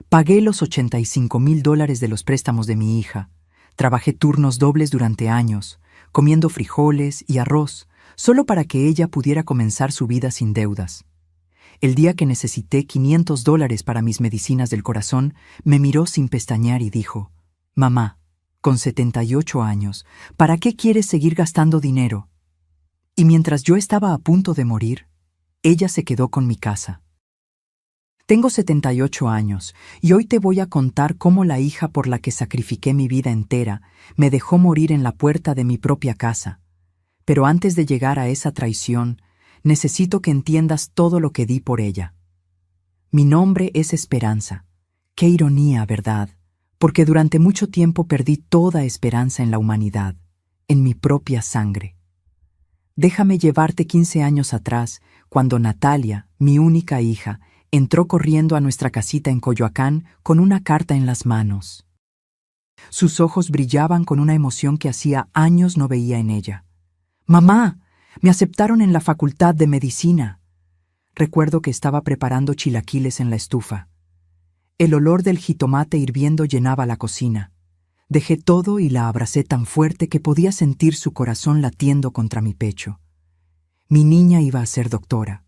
Pagué los $85,000 de los préstamos de mi hija. Trabajé turnos dobles durante años, comiendo frijoles y arroz, solo para que ella pudiera comenzar su vida sin deudas. El día que necesité $500 para mis medicinas del corazón, me miró sin pestañear y dijo: «Mamá, con 78 años, ¿para qué quieres seguir gastando dinero?». Y mientras yo estaba a punto de morir, ella se quedó con mi casa. Tengo 78 años y hoy te voy a contar cómo la hija por la que sacrifiqué mi vida entera me dejó morir en la puerta de mi propia casa. Pero antes de llegar a esa traición, necesito que entiendas todo lo que di por ella. Mi nombre es Esperanza. Qué ironía, ¿verdad? Porque durante mucho tiempo perdí toda esperanza en la humanidad, en mi propia sangre. Déjame llevarte 15 años atrás, cuando Natalia, mi única hija, entró corriendo a nuestra casita en Coyoacán con una carta en las manos. Sus ojos brillaban con una emoción que hacía años no veía en ella. «Mamá, me aceptaron en la Facultad de Medicina». Recuerdo que estaba preparando chilaquiles en la estufa. El olor del jitomate hirviendo llenaba la cocina. Dejé todo y la abracé tan fuerte que podía sentir su corazón latiendo contra mi pecho. Mi niña iba a ser doctora.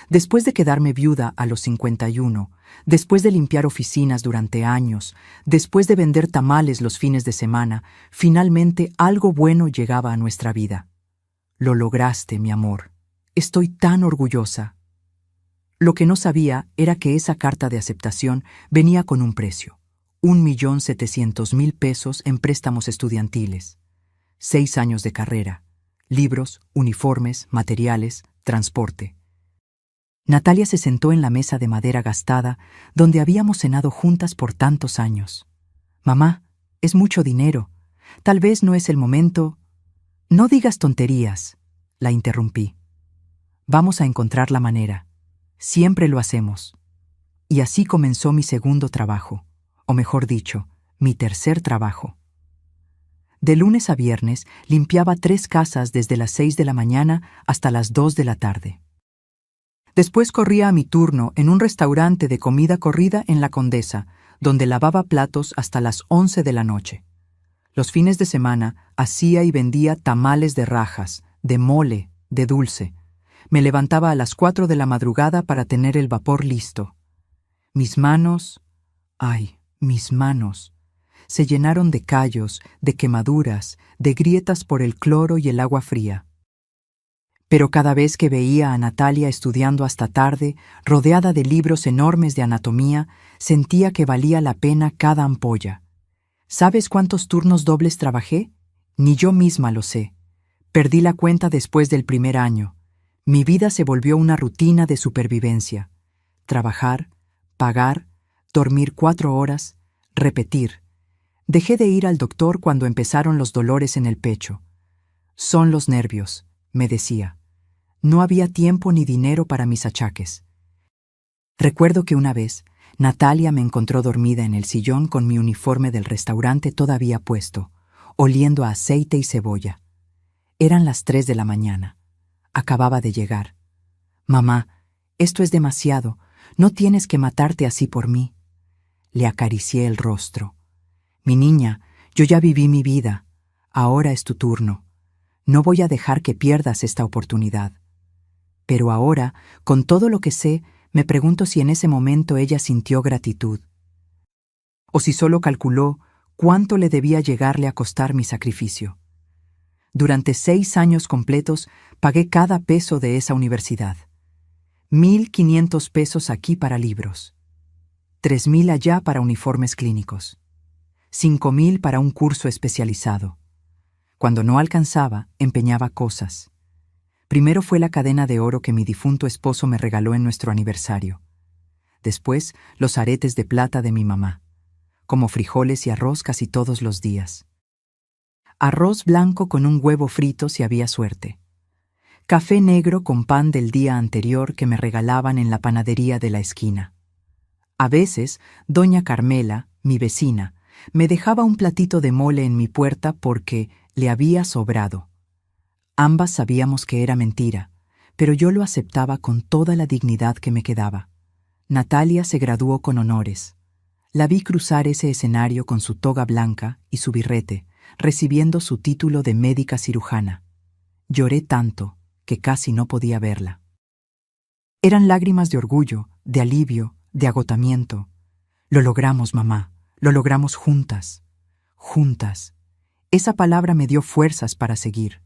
Después de quedarme viuda a los 51, después de limpiar oficinas durante años, después de vender tamales los fines de semana, finalmente algo bueno llegaba a nuestra vida. Lo lograste, mi amor. Estoy tan orgullosa. Lo que no sabía era que esa carta de aceptación venía con un precio: $1,700,000 en préstamos estudiantiles, 6 años de carrera, libros, uniformes, materiales, transporte. Natalia se sentó en la mesa de madera gastada donde habíamos cenado juntas por tantos años. «Mamá, es mucho dinero. Tal vez no es el momento». «No digas tonterías», la interrumpí. «Vamos a encontrar la manera. Siempre lo hacemos». Y así comenzó mi segundo trabajo, o mejor dicho, mi tercer trabajo. De lunes a viernes limpiaba 3 casas desde las 6 de la mañana hasta las 2 de la tarde. Después corría a mi turno en un restaurante de comida corrida en La Condesa, donde lavaba platos hasta las 11 de la noche. Los fines de semana hacía y vendía tamales de rajas, de mole, de dulce. Me levantaba a las 4 de la madrugada para tener el vapor listo. Mis manos, mis manos, se llenaron de callos, de quemaduras, de grietas por el cloro y el agua fría. Pero cada vez que veía a Natalia estudiando hasta tarde, rodeada de libros enormes de anatomía, sentía que valía la pena cada ampolla. ¿Sabes cuántos turnos dobles trabajé? Ni yo misma lo sé. Perdí la cuenta después del primer año. Mi vida se volvió una rutina de supervivencia. Trabajar, pagar, dormir 4 horas, repetir. Dejé de ir al doctor cuando empezaron los dolores en el pecho. «Son los nervios», me decía. No había tiempo ni dinero para mis achaques. Recuerdo que una vez, Natalia me encontró dormida en el sillón con mi uniforme del restaurante todavía puesto, oliendo a aceite y cebolla. Eran las 3 de la mañana. Acababa de llegar. «Mamá, esto es demasiado. No tienes que matarte así por mí». Le acaricié el rostro. «Mi niña, yo ya viví mi vida. Ahora es tu turno. No voy a dejar que pierdas esta oportunidad». Pero ahora, con todo lo que sé, me pregunto si en ese momento ella sintió gratitud. O si solo calculó cuánto le debía llegarle a costar mi sacrificio. Durante 6 años completos pagué cada peso de esa universidad. $1,500 aquí para libros, $3,000 allá para uniformes clínicos, $5,000 para un curso especializado. Cuando no alcanzaba, empeñaba cosas. Primero fue la cadena de oro que mi difunto esposo me regaló en nuestro aniversario. Después, los aretes de plata de mi mamá. Como frijoles y arroz casi todos los días. Arroz blanco con un huevo frito si había suerte. Café negro con pan del día anterior que me regalaban en la panadería de la esquina. A veces, doña Carmela, mi vecina, me dejaba un platito de mole en mi puerta porque le había sobrado. Ambas sabíamos que era mentira, pero yo lo aceptaba con toda la dignidad que me quedaba. Natalia se graduó con honores. La vi cruzar ese escenario con su toga blanca y su birrete, recibiendo su título de médica cirujana. Lloré tanto que casi no podía verla. Eran lágrimas de orgullo, de alivio, de agotamiento. Lo logramos, mamá. Lo logramos juntas. Juntas. Esa palabra me dio fuerzas para seguir.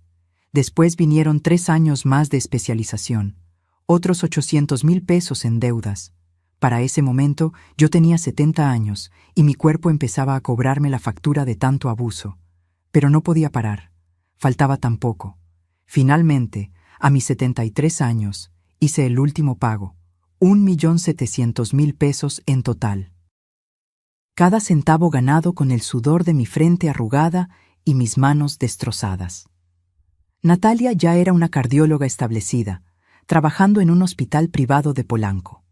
Después vinieron 3 años más de especialización, otros 800,000 pesos en deudas. Para ese momento yo tenía 70 años y mi cuerpo empezaba a cobrarme la factura de tanto abuso. Pero no podía parar. Faltaba tan poco. Finalmente, a mis 73 años, hice el último pago, 1,700,000 pesos en total. Cada centavo ganado con el sudor de mi frente arrugada y mis manos destrozadas. Natalia ya era una cardióloga establecida, trabajando en un hospital privado de Polanco.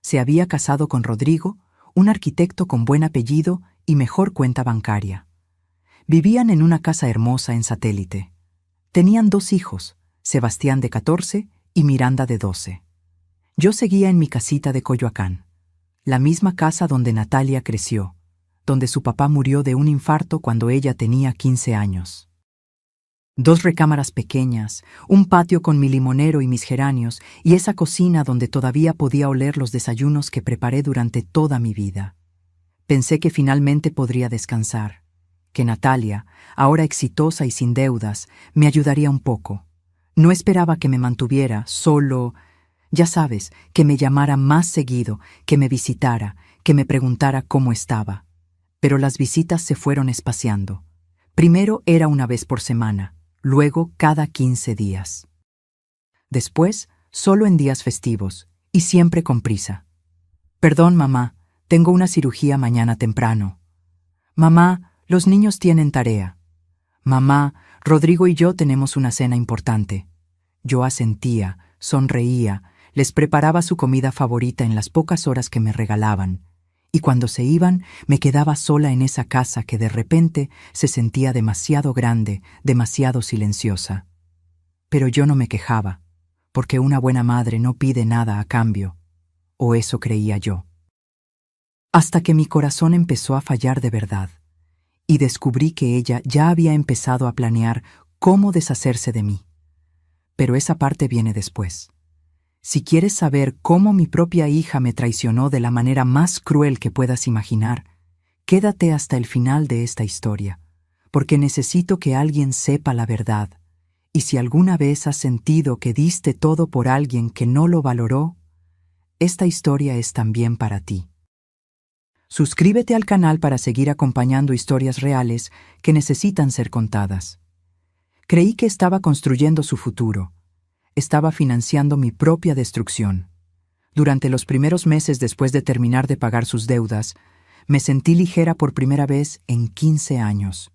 Se había casado con Rodrigo, un arquitecto con buen apellido y mejor cuenta bancaria. Vivían en una casa hermosa en Satélite. Tenían 2 hijos, Sebastián de 14 y Miranda de 12. Yo seguía en mi casita de Coyoacán, la misma casa donde Natalia creció, donde su papá murió de un infarto cuando ella tenía 15 años. 2 recámaras pequeñas, un patio con mi limonero y mis geranios, y esa cocina donde todavía podía oler los desayunos que preparé durante toda mi vida. Pensé que finalmente podría descansar, que Natalia, ahora exitosa y sin deudas, me ayudaría un poco. No esperaba que me mantuviera solo, ya sabes, que me llamara más seguido, que me visitara, que me preguntara cómo estaba. Pero las visitas se fueron espaciando. Primero era una vez por semana, luego cada 15 días. Después, solo en días festivos, y siempre con prisa. Perdón, mamá, tengo una cirugía mañana temprano. Mamá, los niños tienen tarea. Mamá, Rodrigo y yo tenemos una cena importante. Yo asentía, sonreía, les preparaba su comida favorita en las pocas horas que me regalaban, y cuando se iban, me quedaba sola en esa casa que de repente se sentía demasiado grande, demasiado silenciosa. Pero yo no me quejaba, porque una buena madre no pide nada a cambio, o eso creía yo. Hasta que mi corazón empezó a fallar de verdad, y descubrí que ella ya había empezado a planear cómo deshacerse de mí. Pero esa parte viene después. Si quieres saber cómo mi propia hija me traicionó de la manera más cruel que puedas imaginar, quédate hasta el final de esta historia, porque necesito que alguien sepa la verdad. Y si alguna vez has sentido que diste todo por alguien que no lo valoró, esta historia es también para ti. Suscríbete al canal para seguir acompañando historias reales que necesitan ser contadas. Creí que estaba construyendo su futuro. Estaba financiando mi propia destrucción. Durante los primeros meses después de terminar de pagar sus deudas, me sentí ligera por primera vez en 15 años,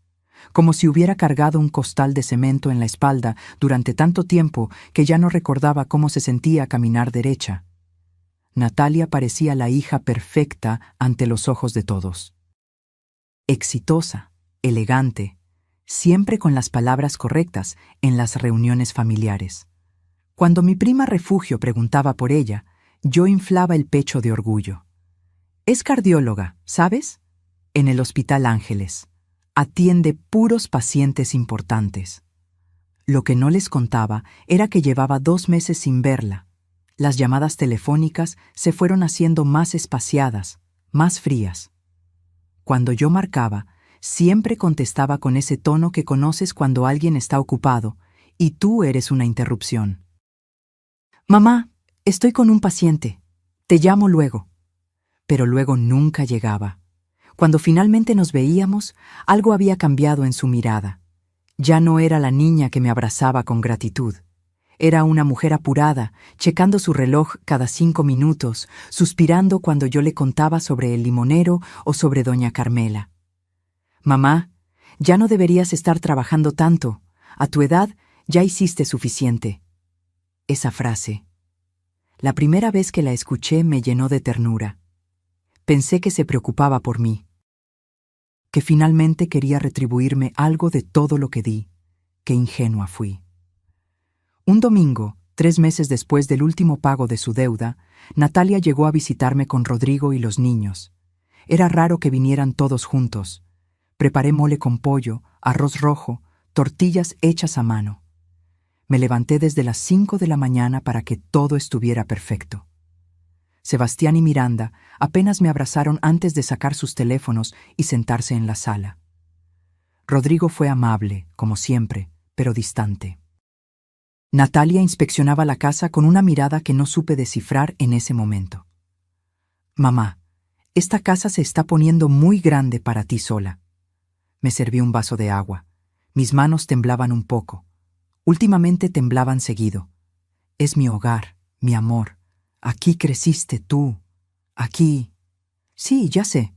como si hubiera cargado un costal de cemento en la espalda durante tanto tiempo que ya no recordaba cómo se sentía caminar derecha. Natalia parecía la hija perfecta ante los ojos de todos. Exitosa, elegante, siempre con las palabras correctas en las reuniones familiares. Cuando mi prima Refugio preguntaba por ella, yo inflaba el pecho de orgullo. Es cardióloga, ¿sabes? En el Hospital Ángeles. Atiende puros pacientes importantes. Lo que no les contaba era que llevaba 2 meses sin verla. Las llamadas telefónicas se fueron haciendo más espaciadas, más frías. Cuando yo marcaba, siempre contestaba con ese tono que conoces cuando alguien está ocupado y tú eres una interrupción. Mamá, estoy con un paciente. Te llamo luego. Pero luego nunca llegaba. Cuando finalmente nos veíamos, algo había cambiado en su mirada. Ya no era la niña que me abrazaba con gratitud. Era una mujer apurada, checando su reloj cada 5 minutos, suspirando cuando yo le contaba sobre el limonero o sobre doña Carmela. Mamá, ya no deberías estar trabajando tanto. A tu edad ya hiciste suficiente. Esa frase. La primera vez que la escuché me llenó de ternura. Pensé que se preocupaba por mí, que finalmente quería retribuirme algo de todo lo que di. Qué ingenua fui. Un domingo, 3 meses después del último pago de su deuda, Natalia llegó a visitarme con Rodrigo y los niños. Era raro que vinieran todos juntos. Preparé mole con pollo, arroz rojo, tortillas hechas a mano. Me levanté desde las 5 de la mañana para que todo estuviera perfecto. Sebastián y Miranda apenas me abrazaron antes de sacar sus teléfonos y sentarse en la sala. Rodrigo fue amable, como siempre, pero distante. Natalia inspeccionaba la casa con una mirada que no supe descifrar en ese momento. «Mamá, esta casa se está poniendo muy grande para ti sola». Me serví un vaso de agua. Mis manos temblaban un poco. Últimamente temblaban seguido. «Es mi hogar, mi amor. Aquí creciste tú. Aquí». «Sí, ya sé»,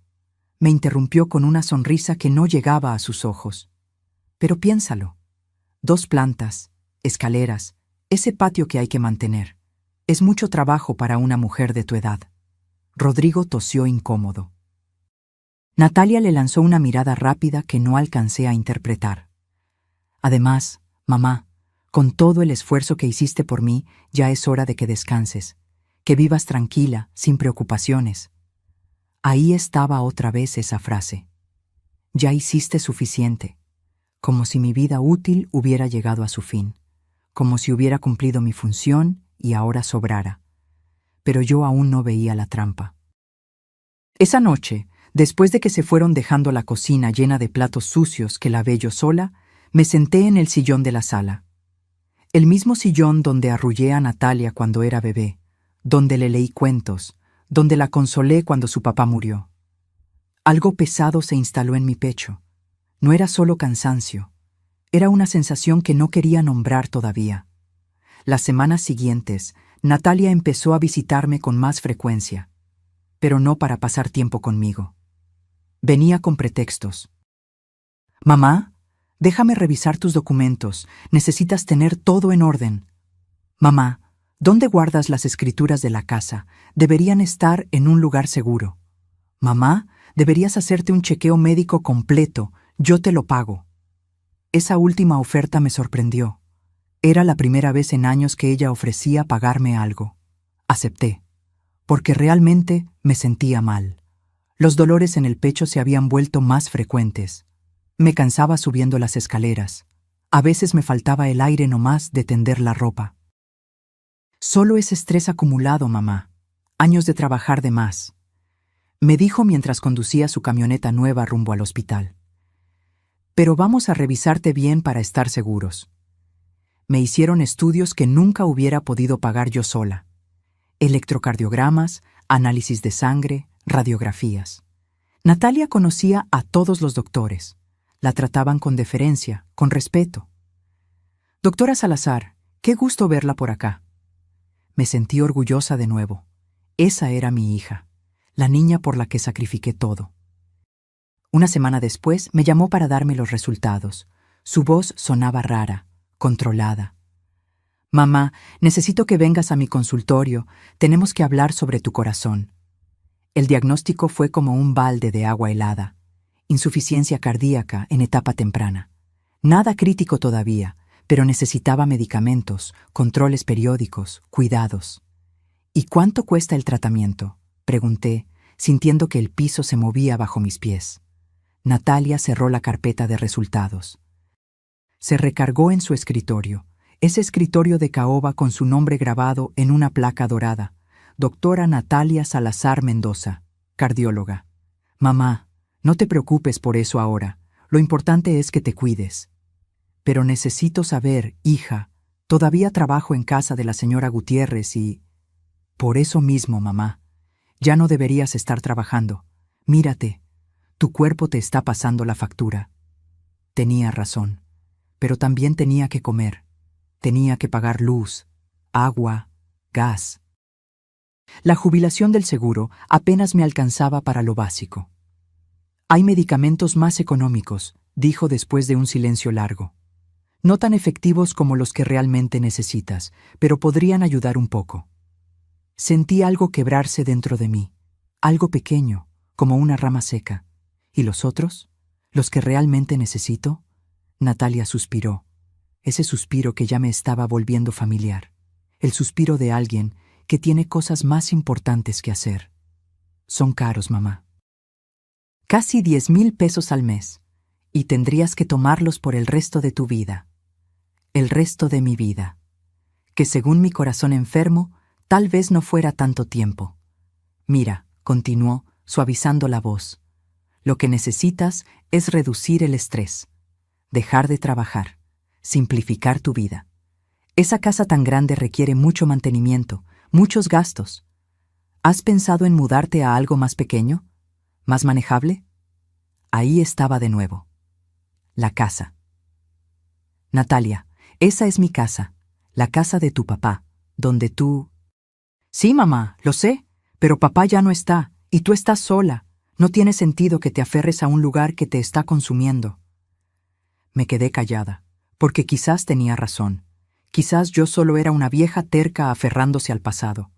me interrumpió con una sonrisa que no llegaba a sus ojos. «Pero piénsalo. 2 plantas, escaleras, ese patio que hay que mantener. Es mucho trabajo para una mujer de tu edad». Rodrigo tosió incómodo. Natalia le lanzó una mirada rápida que no alcancé a interpretar. «Además, mamá, con todo el esfuerzo que hiciste por mí, ya es hora de que descanses, que vivas tranquila, sin preocupaciones». Ahí estaba otra vez esa frase. Ya hiciste suficiente, como si mi vida útil hubiera llegado a su fin, como si hubiera cumplido mi función y ahora sobrara. Pero yo aún no veía la trampa. Esa noche, después de que se fueron dejando la cocina llena de platos sucios que lavé yo sola, me senté en el sillón de la sala. El mismo sillón donde arrullé a Natalia cuando era bebé, donde le leí cuentos, donde la consolé cuando su papá murió. Algo pesado se instaló en mi pecho. No era solo cansancio, era una sensación que no quería nombrar todavía. Las semanas siguientes, Natalia empezó a visitarme con más frecuencia, pero no para pasar tiempo conmigo. Venía con pretextos. «Mamá, déjame revisar tus documentos, necesitas tener todo en orden». «Mamá, ¿dónde guardas las escrituras de la casa? Deberían estar en un lugar seguro». «Mamá, deberías hacerte un chequeo médico completo, yo te lo pago». Esa última oferta me sorprendió. Era la primera vez en años que ella ofrecía pagarme algo. Acepté, porque realmente me sentía mal. Los dolores en el pecho se habían vuelto más frecuentes. Me cansaba subiendo las escaleras. A veces me faltaba el aire nomás de tender la ropa. «Solo es estrés acumulado, mamá. Años de trabajar de más», me dijo mientras conducía su camioneta nueva rumbo al hospital. «Pero vamos a revisarte bien para estar seguros». Me hicieron estudios que nunca hubiera podido pagar yo sola. Electrocardiogramas, análisis de sangre, radiografías. Natalia conocía a todos los doctores. La trataban con deferencia, con respeto. «Doctora Salazar, qué gusto verla por acá». Me sentí orgullosa de nuevo. Esa era mi hija, la niña por la que sacrifiqué todo. Una semana después me llamó para darme los resultados. Su voz sonaba rara, controlada. «Mamá, necesito que vengas a mi consultorio. Tenemos que hablar sobre tu corazón». El diagnóstico fue como un balde de agua helada. Insuficiencia cardíaca en etapa temprana. Nada crítico todavía, pero necesitaba medicamentos, controles periódicos, cuidados. «¿Y cuánto cuesta el tratamiento?», pregunté, sintiendo que el piso se movía bajo mis pies. Natalia cerró la carpeta de resultados. Se recargó en su escritorio, ese escritorio de caoba con su nombre grabado en una placa dorada. «Doctora Natalia Salazar Mendoza, cardióloga». «Mamá, no te preocupes por eso ahora. Lo importante es que te cuides». «Pero necesito saber, hija, todavía trabajo en casa de la señora Gutiérrez y...». «Por eso mismo, mamá. Ya no deberías estar trabajando. Mírate, tu cuerpo te está pasando la factura». Tenía razón, pero también tenía que comer. Tenía que pagar luz, agua, gas. La jubilación del seguro apenas me alcanzaba para lo básico. «Hay medicamentos más económicos», dijo después de un silencio largo. «No tan efectivos como los que realmente necesitas, pero podrían ayudar un poco». Sentí algo quebrarse dentro de mí, algo pequeño, como una rama seca. «¿Y los otros? ¿Los que realmente necesito?». Natalia suspiró, ese suspiro que ya me estaba volviendo familiar. el suspiro de alguien que tiene cosas más importantes que hacer. Son caros, mamá. Casi 10,000 pesos al mes, y tendrías que tomarlos por el resto de tu vida. El resto de mi vida. Que según mi corazón enfermo, tal vez no fuera tanto tiempo. Mira, continuó, suavizando la voz. Lo que necesitas es reducir el estrés, dejar de trabajar, simplificar tu vida. Esa casa tan grande requiere mucho mantenimiento, muchos gastos. ¿Has pensado en mudarte a algo más pequeño? ¿Más manejable? Ahí estaba de nuevo. La casa. Natalia, esa es mi casa, la casa de tu papá, donde tú... Sí, mamá, lo sé, pero papá ya no está, y tú estás sola. No tiene sentido que te aferres a un lugar que te está consumiendo. Me quedé callada, porque quizás tenía razón. Quizás yo solo era una vieja terca aferrándose al pasado.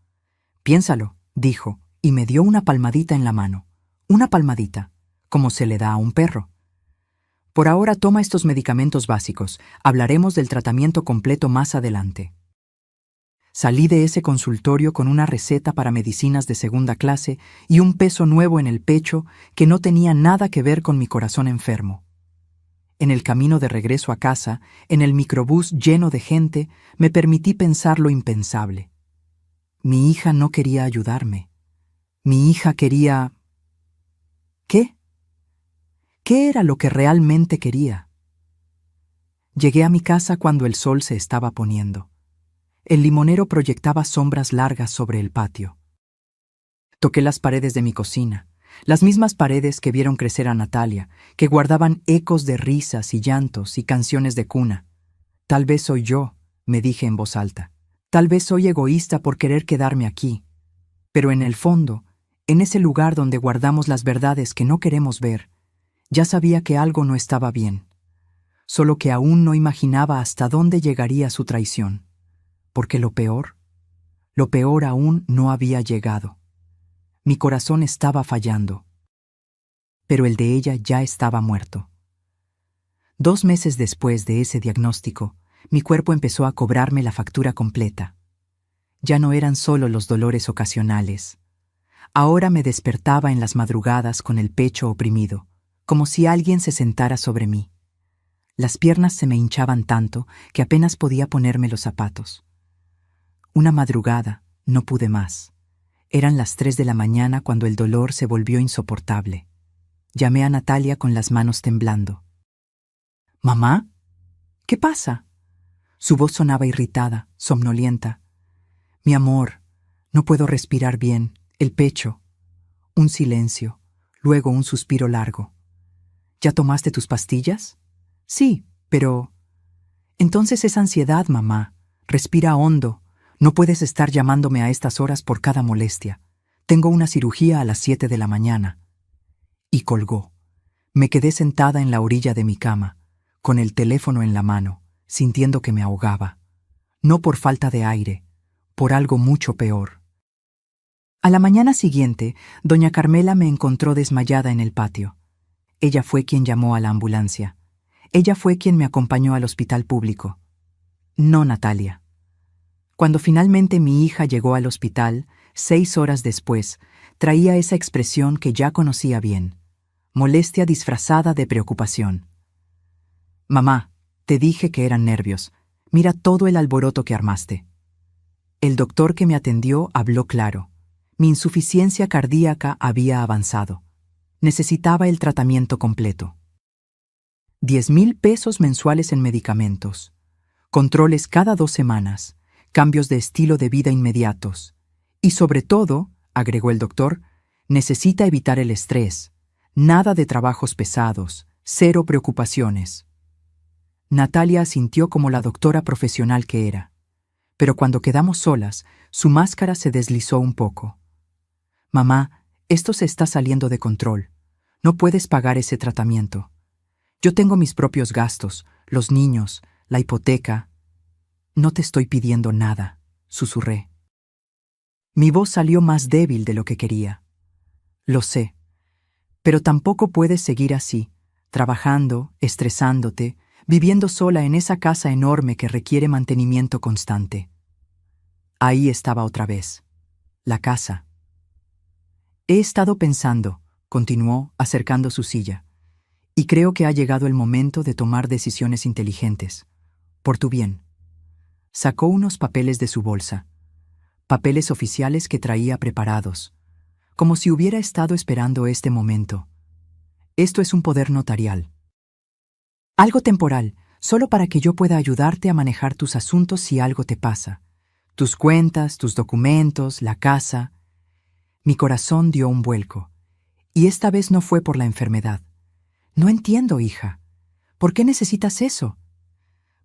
Piénsalo, dijo, y me dio una palmadita en la mano. Una palmadita, como se le da a un perro. Por ahora toma estos medicamentos básicos. Hablaremos del tratamiento completo más adelante. Salí de ese consultorio con una receta para medicinas de segunda clase y un peso nuevo en el pecho que no tenía nada que ver con mi corazón enfermo. En el camino de regreso a casa, en el microbús lleno de gente, me permití pensar lo impensable. Mi hija no quería ayudarme. Mi hija quería... ¿Qué? ¿Qué era lo que realmente quería? Llegué a mi casa cuando el sol se estaba poniendo. El limonero proyectaba sombras largas sobre el patio. Toqué las paredes de mi cocina, las mismas paredes que vieron crecer a Natalia, que guardaban ecos de risas y llantos y canciones de cuna. Tal vez soy yo, me dije en voz alta. Tal vez soy egoísta por querer quedarme aquí. Pero en el fondo, en ese lugar donde guardamos las verdades que no queremos ver, ya sabía que algo no estaba bien. Solo que aún no imaginaba hasta dónde llegaría su traición. Porque lo peor aún no había llegado. Mi corazón estaba fallando. Pero el de ella ya estaba muerto. 2 meses después de ese diagnóstico, mi cuerpo empezó a cobrarme la factura completa. Ya no eran solo los dolores ocasionales. Ahora me despertaba en las madrugadas con el pecho oprimido, como si alguien se sentara sobre mí. Las piernas se me hinchaban tanto que apenas podía ponerme los zapatos. Una madrugada, no pude más. Eran las 3 de la mañana cuando el dolor se volvió insoportable. Llamé a Natalia con las manos temblando. «¿Mamá? ¿Qué pasa?» Su voz sonaba irritada, somnolienta. «Mi amor, no puedo respirar bien, el pecho». Un silencio, luego un suspiro largo. «¿Ya tomaste tus pastillas?» «Sí, pero...» «Entonces es ansiedad, mamá. Respira hondo. No puedes estar llamándome a estas horas por cada molestia. Tengo una cirugía a las 7 de la mañana». Y colgó. Me quedé sentada en la orilla de mi cama, con el teléfono en la mano, sintiendo que me ahogaba. No por falta de aire, por algo mucho peor. A la mañana siguiente, doña Carmela me encontró desmayada en el patio. Ella fue quien llamó a la ambulancia. Ella fue quien me acompañó al hospital público. No Natalia. Cuando finalmente mi hija llegó al hospital, 6 horas después, traía esa expresión que ya conocía bien, molestia disfrazada de preocupación. «Mamá, te dije que eran nervios. Mira todo el alboroto que armaste». El doctor que me atendió habló claro. Mi insuficiencia cardíaca había avanzado. Necesitaba el tratamiento completo. 10,000 pesos mensuales en medicamentos. Controles cada 2 semanas. Cambios de estilo de vida inmediatos. Y sobre todo, agregó el doctor, necesita evitar el estrés. Nada de trabajos pesados. 0 preocupaciones. Natalia asintió como la doctora profesional que era. Pero cuando quedamos solas, su máscara se deslizó un poco. «Mamá, esto se está saliendo de control. No puedes pagar ese tratamiento. Yo tengo mis propios gastos, los niños, la hipoteca». «No te estoy pidiendo nada», susurré. Mi voz salió más débil de lo que quería. «Lo sé. Pero tampoco puedes seguir así, trabajando, estresándote, viviendo sola en esa casa enorme que requiere mantenimiento constante». Ahí estaba otra vez. La casa. He estado pensando, continuó, acercando su silla, y creo que ha llegado el momento de tomar decisiones inteligentes. Por tu bien. Sacó unos papeles de su bolsa, papeles oficiales que traía preparados, como si hubiera estado esperando este momento. Esto es un poder notarial. Algo temporal, solo para que yo pueda ayudarte a manejar tus asuntos si algo te pasa. Tus cuentas, tus documentos, la casa. Mi corazón dio un vuelco, y esta vez no fue por la enfermedad. No entiendo, hija. ¿Por qué necesitas eso?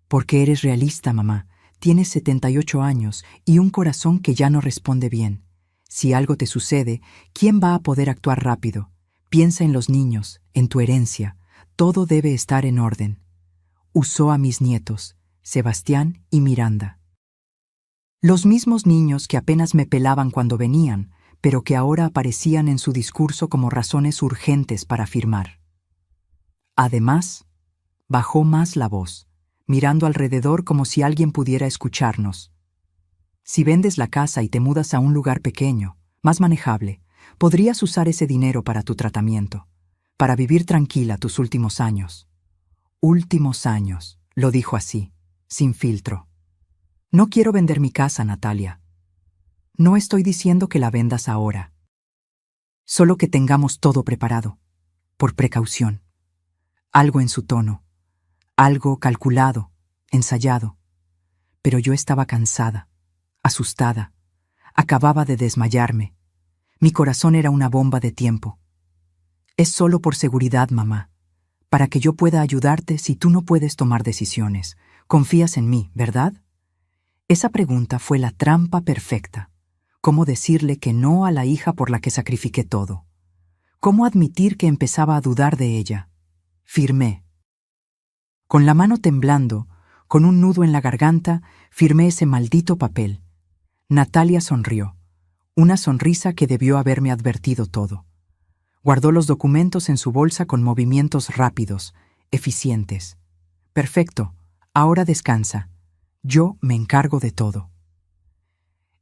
Porque eres realista, mamá. Tienes 78 años y un corazón que ya no responde bien. Si algo te sucede, ¿quién va a poder actuar rápido? Piensa en los niños, en tu herencia. Todo debe estar en orden. Usó a mis nietos, Sebastián y Miranda. Los mismos niños que apenas me pelaban cuando venían, pero que ahora aparecían en su discurso como razones urgentes para firmar. Además, bajó más la voz, mirando alrededor como si alguien pudiera escucharnos. Si vendes la casa y te mudas a un lugar pequeño, más manejable, podrías usar ese dinero para tu tratamiento, para vivir tranquila tus últimos años. Últimos años, lo dijo así, sin filtro. No quiero vender mi casa, Natalia. No estoy diciendo que la vendas ahora. Solo que tengamos todo preparado, por precaución. Algo en su tono, algo calculado, ensayado. Pero yo estaba cansada, asustada, acababa de desmayarme. Mi corazón era una bomba de tiempo. Es solo por seguridad, mamá, para que yo pueda ayudarte si tú no puedes tomar decisiones. Confías en mí, ¿verdad? Esa pregunta fue la trampa perfecta. ¿Cómo decirle que no a la hija por la que sacrifiqué todo? ¿Cómo admitir que empezaba a dudar de ella? Firmé. Con la mano temblando, con un nudo en la garganta, firmé ese maldito papel. Natalia sonrió, una sonrisa que debió haberme advertido todo. Guardó los documentos en su bolsa con movimientos rápidos, eficientes. Perfecto, ahora descansa. Yo me encargo de todo.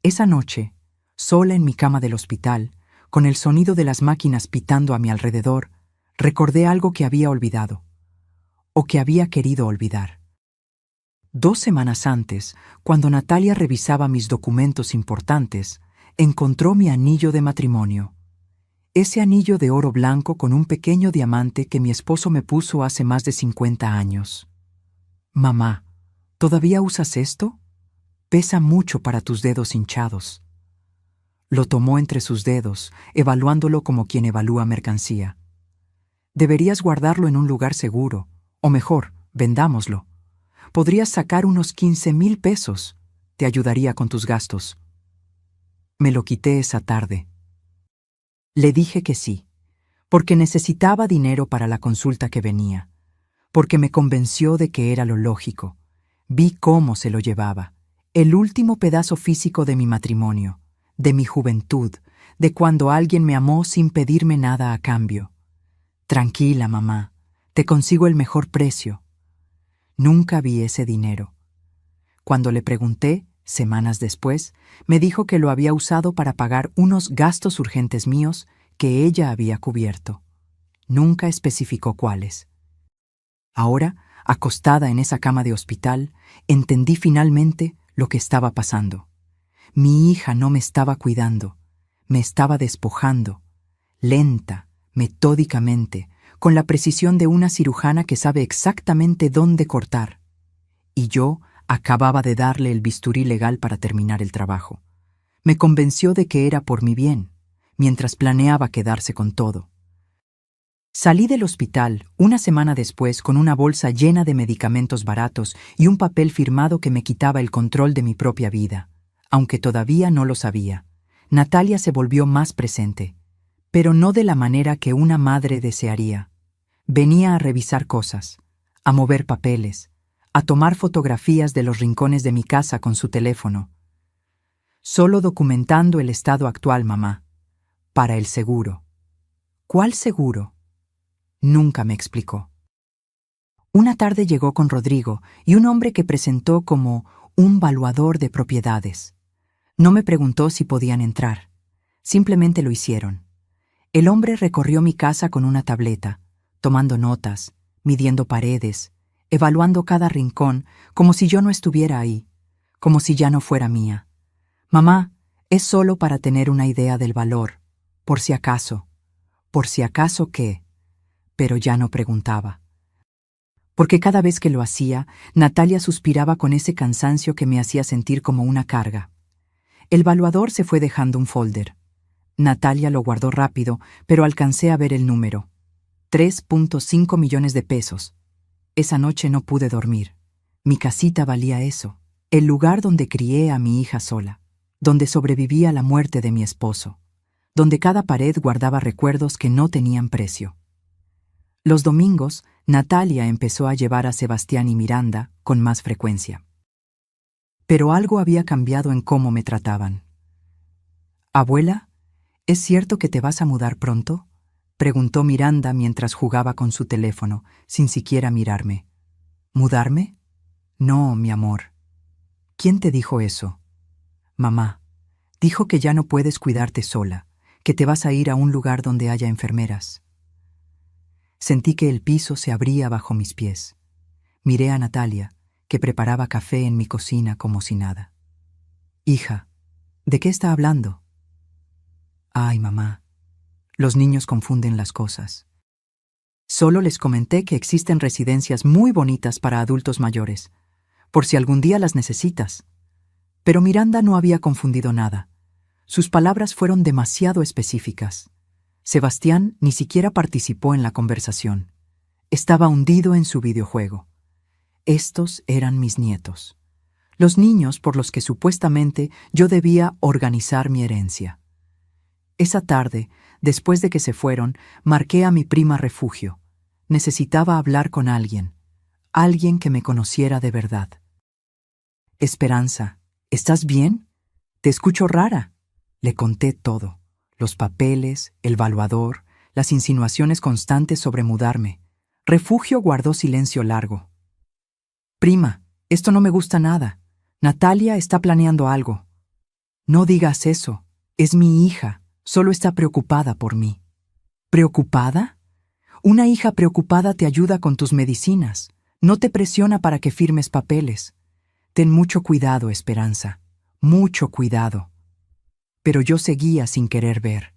Esa noche, sola en mi cama del hospital, con el sonido de las máquinas pitando a mi alrededor, recordé algo que había olvidado, o que había querido olvidar. 2 semanas antes, cuando Natalia revisaba mis documentos importantes, encontró mi anillo de matrimonio. Ese anillo de oro blanco con un pequeño diamante que mi esposo me puso hace más de 50 años. Mamá, ¿todavía usas esto? Pesa mucho para tus dedos hinchados. Lo tomó entre sus dedos, evaluándolo como quien evalúa mercancía. Deberías guardarlo en un lugar seguro, o mejor, vendámoslo. Podrías sacar unos 15,000 pesos. Te ayudaría con tus gastos. Me lo quité esa tarde. Le dije que sí, porque necesitaba dinero para la consulta que venía, porque me convenció de que era lo lógico. Vi cómo se lo llevaba, el último pedazo físico de mi matrimonio, de mi juventud, de cuando alguien me amó sin pedirme nada a cambio. Tranquila, mamá, te consigo el mejor precio. Nunca vi ese dinero. Cuando le pregunté, semanas después, me dijo que lo había usado para pagar unos gastos urgentes míos que ella había cubierto. Nunca especificó cuáles. Ahora, acostada en esa cama de hospital, entendí finalmente lo que estaba pasando. Mi hija no me estaba cuidando, me estaba despojando, lenta, metódicamente, con la precisión de una cirujana que sabe exactamente dónde cortar. Y yo acababa de darle el bisturí legal para terminar el trabajo. Me convenció de que era por mi bien, mientras planeaba quedarse con todo. Salí del hospital una semana después con una bolsa llena de medicamentos baratos y un papel firmado que me quitaba el control de mi propia vida, aunque todavía no lo sabía. Natalia se volvió más presente, pero no de la manera que una madre desearía. Venía a revisar cosas, a mover papeles, a tomar fotografías de los rincones de mi casa con su teléfono. Solo documentando el estado actual, mamá. Para el seguro. ¿Cuál seguro? Nunca me explicó. Una tarde llegó con Rodrigo y un hombre que presentó como un valuador de propiedades. No me preguntó si podían entrar. Simplemente lo hicieron. El hombre recorrió mi casa con una tableta, tomando notas, midiendo paredes, evaluando cada rincón, como si yo no estuviera ahí, como si ya no fuera mía. Mamá, es solo para tener una idea del valor, por si acaso. ¿Por si acaso qué? Pero ya no preguntaba. Porque cada vez que lo hacía, Natalia suspiraba con ese cansancio que me hacía sentir como una carga. El evaluador se fue dejando un folder. Natalia lo guardó rápido, pero alcancé a ver el número. 3.5 millones de pesos. Esa noche no pude dormir. Mi casita valía eso. El lugar donde crié a mi hija sola, donde sobreviví a la muerte de mi esposo, donde cada pared guardaba recuerdos que no tenían precio. Los domingos, Natalia empezó a llevar a Sebastián y Miranda con más frecuencia. Pero algo había cambiado en cómo me trataban. «Abuela, ¿es cierto que te vas a mudar pronto?», preguntó Miranda mientras jugaba con su teléfono, sin siquiera mirarme. «¿Mudarme? No, mi amor». «¿Quién te dijo eso?» «Mamá. Dijo que ya no puedes cuidarte sola, que te vas a ir a un lugar donde haya enfermeras». Sentí que el piso se abría bajo mis pies. Miré a Natalia, que preparaba café en mi cocina como si nada. «Hija, ¿de qué está hablando?» «Ay, mamá, los niños confunden las cosas. Solo les comenté que existen residencias muy bonitas para adultos mayores, por si algún día las necesitas». Pero Miranda no había confundido nada. Sus palabras fueron demasiado específicas. Sebastián ni siquiera participó en la conversación. Estaba hundido en su videojuego. Estos eran mis nietos. Los niños por los que supuestamente yo debía organizar mi herencia. Esa tarde, después de que se fueron, marqué a mi prima refugio. Necesitaba hablar con alguien que me conociera de verdad. «Esperanza, ¿estás bien? Te escucho rara». Le conté todo. Los papeles, el evaluador, las insinuaciones constantes sobre mudarme. Refugio guardó silencio largo. «Prima, esto no me gusta nada. Natalia está planeando algo». «No digas eso. Es mi hija. Solo está preocupada por mí». «¿Preocupada? Una hija preocupada te ayuda con tus medicinas. No te presiona para que firmes papeles. Ten mucho cuidado, Esperanza. Mucho cuidado». Pero yo seguía sin querer ver.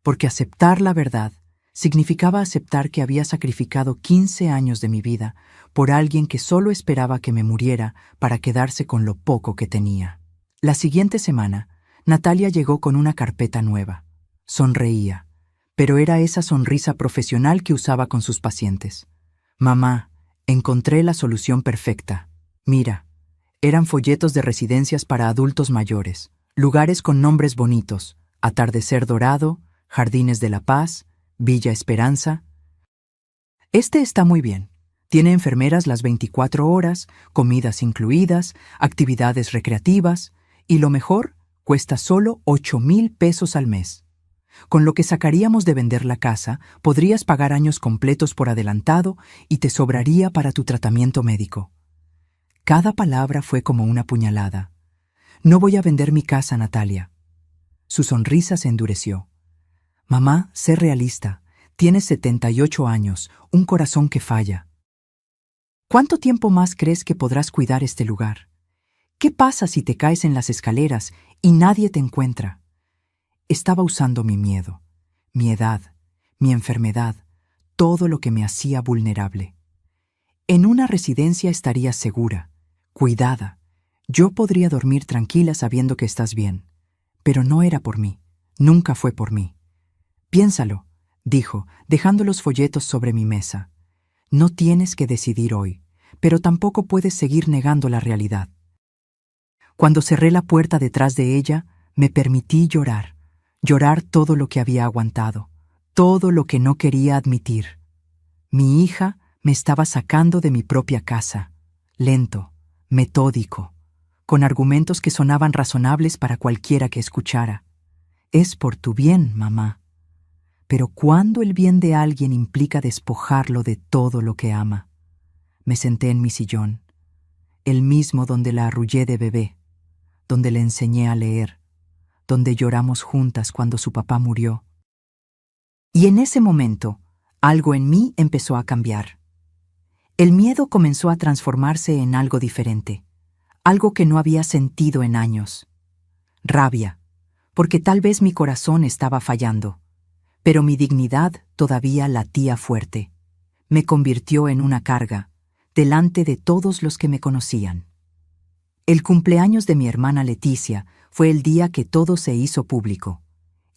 Porque aceptar la verdad significaba aceptar que había sacrificado 15 años de mi vida por alguien que solo esperaba que me muriera para quedarse con lo poco que tenía. La siguiente semana, Natalia llegó con una carpeta nueva. Sonreía, pero era esa sonrisa profesional que usaba con sus pacientes. «Mamá, encontré la solución perfecta. Mira». Eran folletos de residencias para adultos mayores, lugares con nombres bonitos: Atardecer Dorado, Jardines de la Paz, Villa Esperanza. «Este está muy bien. Tiene enfermeras las 24 horas, comidas incluidas, actividades recreativas, y lo mejor, cuesta solo 8,000 pesos al mes. Con lo que sacaríamos de vender la casa, podrías pagar años completos por adelantado y te sobraría para tu tratamiento médico». Cada palabra fue como una puñalada. «No voy a vender mi casa, Natalia». Su sonrisa se endureció. «Mamá, sé realista. Tienes 78 años, un corazón que falla. ¿Cuánto tiempo más crees que podrás cuidar este lugar? ¿Qué pasa si te caes en las escaleras y nadie te encuentra?» Estaba usando mi miedo, mi edad, mi enfermedad, todo lo que me hacía vulnerable. En una residencia estarías segura, cuidada. Yo podría dormir tranquila sabiendo que estás bien. Pero no era por mí, nunca fue por mí. «Piénsalo», dijo, dejando los folletos sobre mi mesa. «No tienes que decidir hoy, pero tampoco puedes seguir negando la realidad». Cuando cerré la puerta detrás de ella, me permití llorar todo lo que había aguantado, todo lo que no quería admitir. Mi hija me estaba sacando de mi propia casa, lento, metódico, con argumentos que sonaban razonables para cualquiera que escuchara. «Es por tu bien, mamá». Pero ¿cuándo el bien de alguien implica despojarlo de todo lo que ama? Me senté en mi sillón, el mismo donde la arrullé de bebé, donde le enseñé a leer, donde lloramos juntas cuando su papá murió. Y en ese momento, algo en mí empezó a cambiar. El miedo comenzó a transformarse en algo diferente, algo que no había sentido en años. Rabia, porque tal vez mi corazón estaba fallando, pero mi dignidad todavía latía fuerte. Me convirtió en una carga, delante de todos los que me conocían. El cumpleaños de mi hermana Leticia fue el día que todo se hizo público.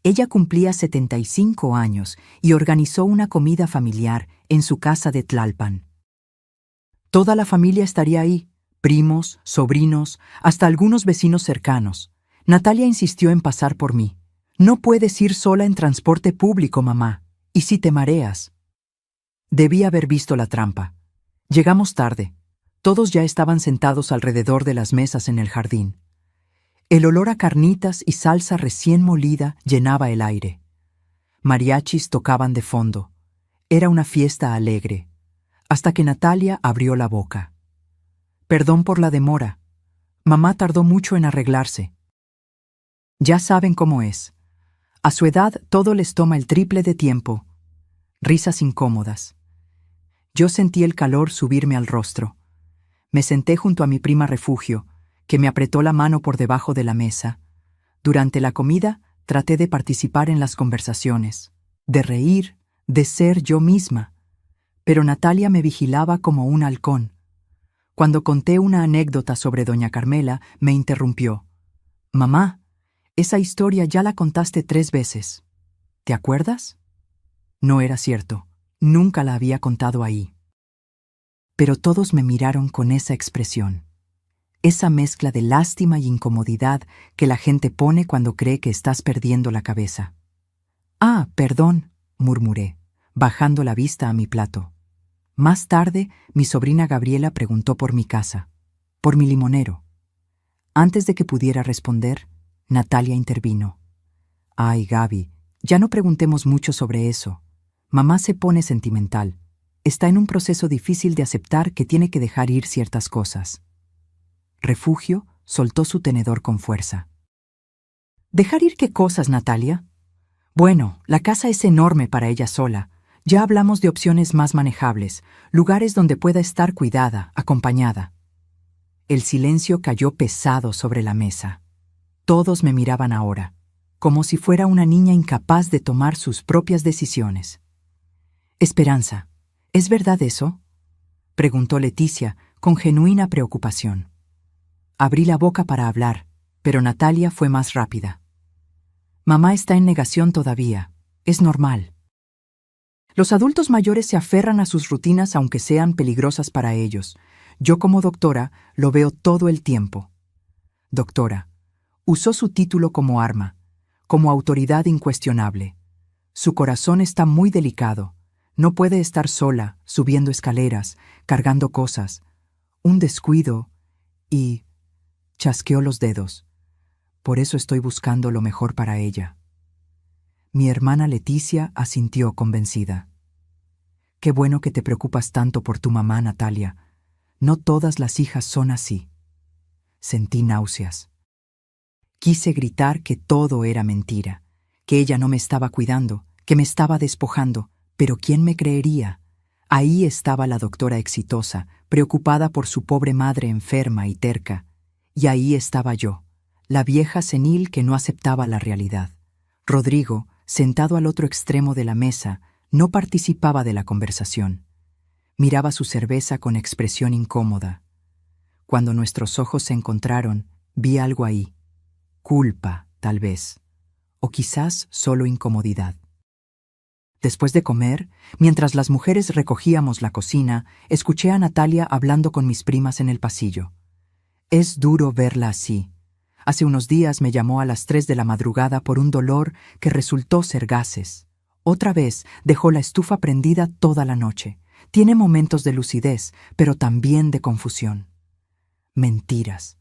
Ella cumplía 75 años y organizó una comida familiar en su casa de Tlalpan. Toda la familia estaría ahí, primos, sobrinos, hasta algunos vecinos cercanos. Natalia insistió en pasar por mí. «No puedes ir sola en transporte público, mamá. ¿Y si te mareas?» Debí haber visto la trampa. Llegamos tarde. Todos ya estaban sentados alrededor de las mesas en el jardín. El olor a carnitas y salsa recién molida llenaba el aire. Mariachis tocaban de fondo. Era una fiesta alegre. Hasta que Natalia abrió la boca. «Perdón por la demora. Mamá tardó mucho en arreglarse». Ya saben cómo es. A su edad todo les toma el triple de tiempo. Risas incómodas. Yo sentí el calor subirme al rostro. Me senté junto a mi prima Refugio, que me apretó la mano por debajo de la mesa. Durante la comida traté de participar en las conversaciones, de reír, de ser yo misma. Pero Natalia me vigilaba como un halcón. Cuando conté una anécdota sobre doña Carmela, me interrumpió. «Mamá, esa historia ya la contaste 3 veces. ¿Te acuerdas?» No era cierto. Nunca la había contado ahí. Pero todos me miraron con esa expresión. Esa mezcla de lástima y incomodidad que la gente pone cuando cree que estás perdiendo la cabeza. «Ah, perdón», murmuré, bajando la vista a mi plato. Más tarde, mi sobrina Gabriela preguntó por mi casa, por mi limonero. Antes de que pudiera responder, Natalia intervino. «Ay, Gaby, ya no preguntemos mucho sobre eso. Mamá se pone sentimental. Está en un proceso difícil de aceptar que tiene que dejar ir ciertas cosas». Refugio soltó su tenedor con fuerza. «¿Dejar ir qué cosas, Natalia?» «Bueno, la casa es enorme para ella sola. Ya hablamos de opciones más manejables, lugares donde pueda estar cuidada, acompañada». El silencio cayó pesado sobre la mesa. Todos me miraban ahora, como si fuera una niña incapaz de tomar sus propias decisiones. «Esperanza, ¿es verdad eso?», preguntó Leticia con genuina preocupación. Abrí la boca para hablar, pero Natalia fue más rápida. «Mamá está en negación todavía. Es normal. Los adultos mayores se aferran a sus rutinas aunque sean peligrosas para ellos. Yo como doctora lo veo todo el tiempo». Doctora. Usó su título como arma, como autoridad incuestionable. Su corazón está muy delicado. No puede estar sola, subiendo escaleras, cargando cosas. Un descuido y... chasqueó los dedos. Por eso estoy buscando lo mejor para ella. Mi hermana Leticia asintió convencida. «Qué bueno que te preocupas tanto por tu mamá, Natalia. No todas las hijas son así». Sentí náuseas. Quise gritar que todo era mentira, que ella no me estaba cuidando, que me estaba despojando, pero ¿quién me creería? Ahí estaba la doctora exitosa, preocupada por su pobre madre enferma y terca. Y ahí estaba yo, la vieja senil que no aceptaba la realidad. Rodrigo, sentado al otro extremo de la mesa, no participaba de la conversación. Miraba su cerveza con expresión incómoda. Cuando nuestros ojos se encontraron, vi algo ahí. Culpa, tal vez. O quizás solo incomodidad. Después de comer, mientras las mujeres recogíamos la cocina, escuché a Natalia hablando con mis primas en el pasillo. Es duro verla así. Hace unos días me llamó a las 3 de la madrugada por un dolor que resultó ser gases. Otra vez dejó la estufa prendida toda la noche. Tiene momentos de lucidez, pero también de confusión. Mentiras.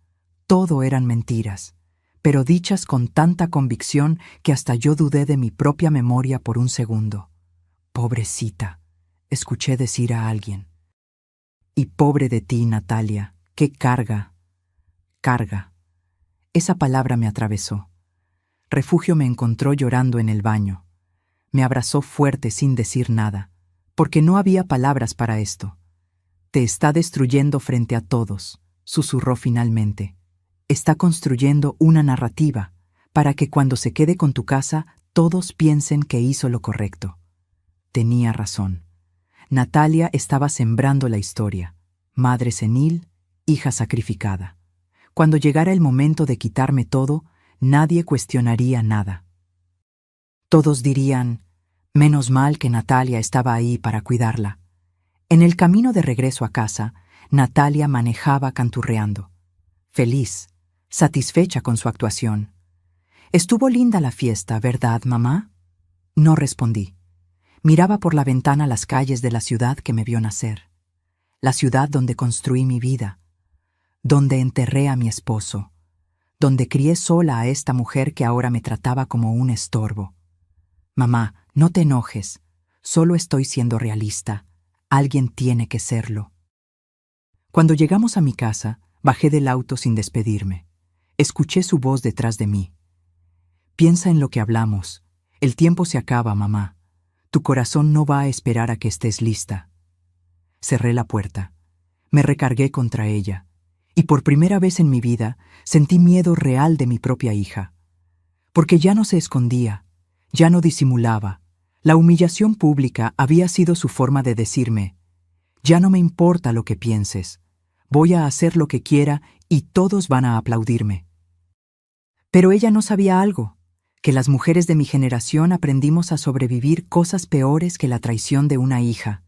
Todo eran mentiras, pero dichas con tanta convicción que hasta yo dudé de mi propia memoria por un segundo. «Pobrecita», escuché decir a alguien. «Y pobre de ti, Natalia, qué carga». Esa palabra me atravesó. Refugio me encontró llorando en el baño. Me abrazó fuerte sin decir nada, porque no había palabras para esto. Te está destruyendo frente a todos, susurró finalmente. Está construyendo una narrativa para que cuando se quede con tu casa todos piensen que hizo lo correcto. Tenía razón. Natalia estaba sembrando la historia. Madre senil, hija sacrificada. Cuando llegara el momento de quitarme todo, nadie cuestionaría nada. Todos dirían, menos mal que Natalia estaba ahí para cuidarla. En el camino de regreso a casa, Natalia manejaba canturreando. Feliz, satisfecha con su actuación. «Estuvo linda la fiesta, ¿verdad, mamá?» No respondí. Miraba por la ventana las calles de la ciudad que me vio nacer. La ciudad donde construí mi vida, donde enterré a mi esposo, donde crié sola a esta mujer que ahora me trataba como un estorbo. «Mamá, no te enojes, solo estoy siendo realista. Alguien tiene que serlo». Cuando llegamos a mi casa, bajé del auto sin despedirme. Escuché su voz detrás de mí. «Piensa en lo que hablamos. El tiempo se acaba, mamá. Tu corazón no va a esperar a que estés lista». Cerré la puerta. Me recargué contra ella. Y por primera vez en mi vida sentí miedo real de mi propia hija. Porque ya no se escondía, ya no disimulaba. La humillación pública había sido su forma de decirme, «Ya no me importa lo que pienses. Voy a hacer lo que quiera y todos van a aplaudirme». Pero ella no sabía algo, que las mujeres de mi generación aprendimos a sobrevivir cosas peores que la traición de una hija,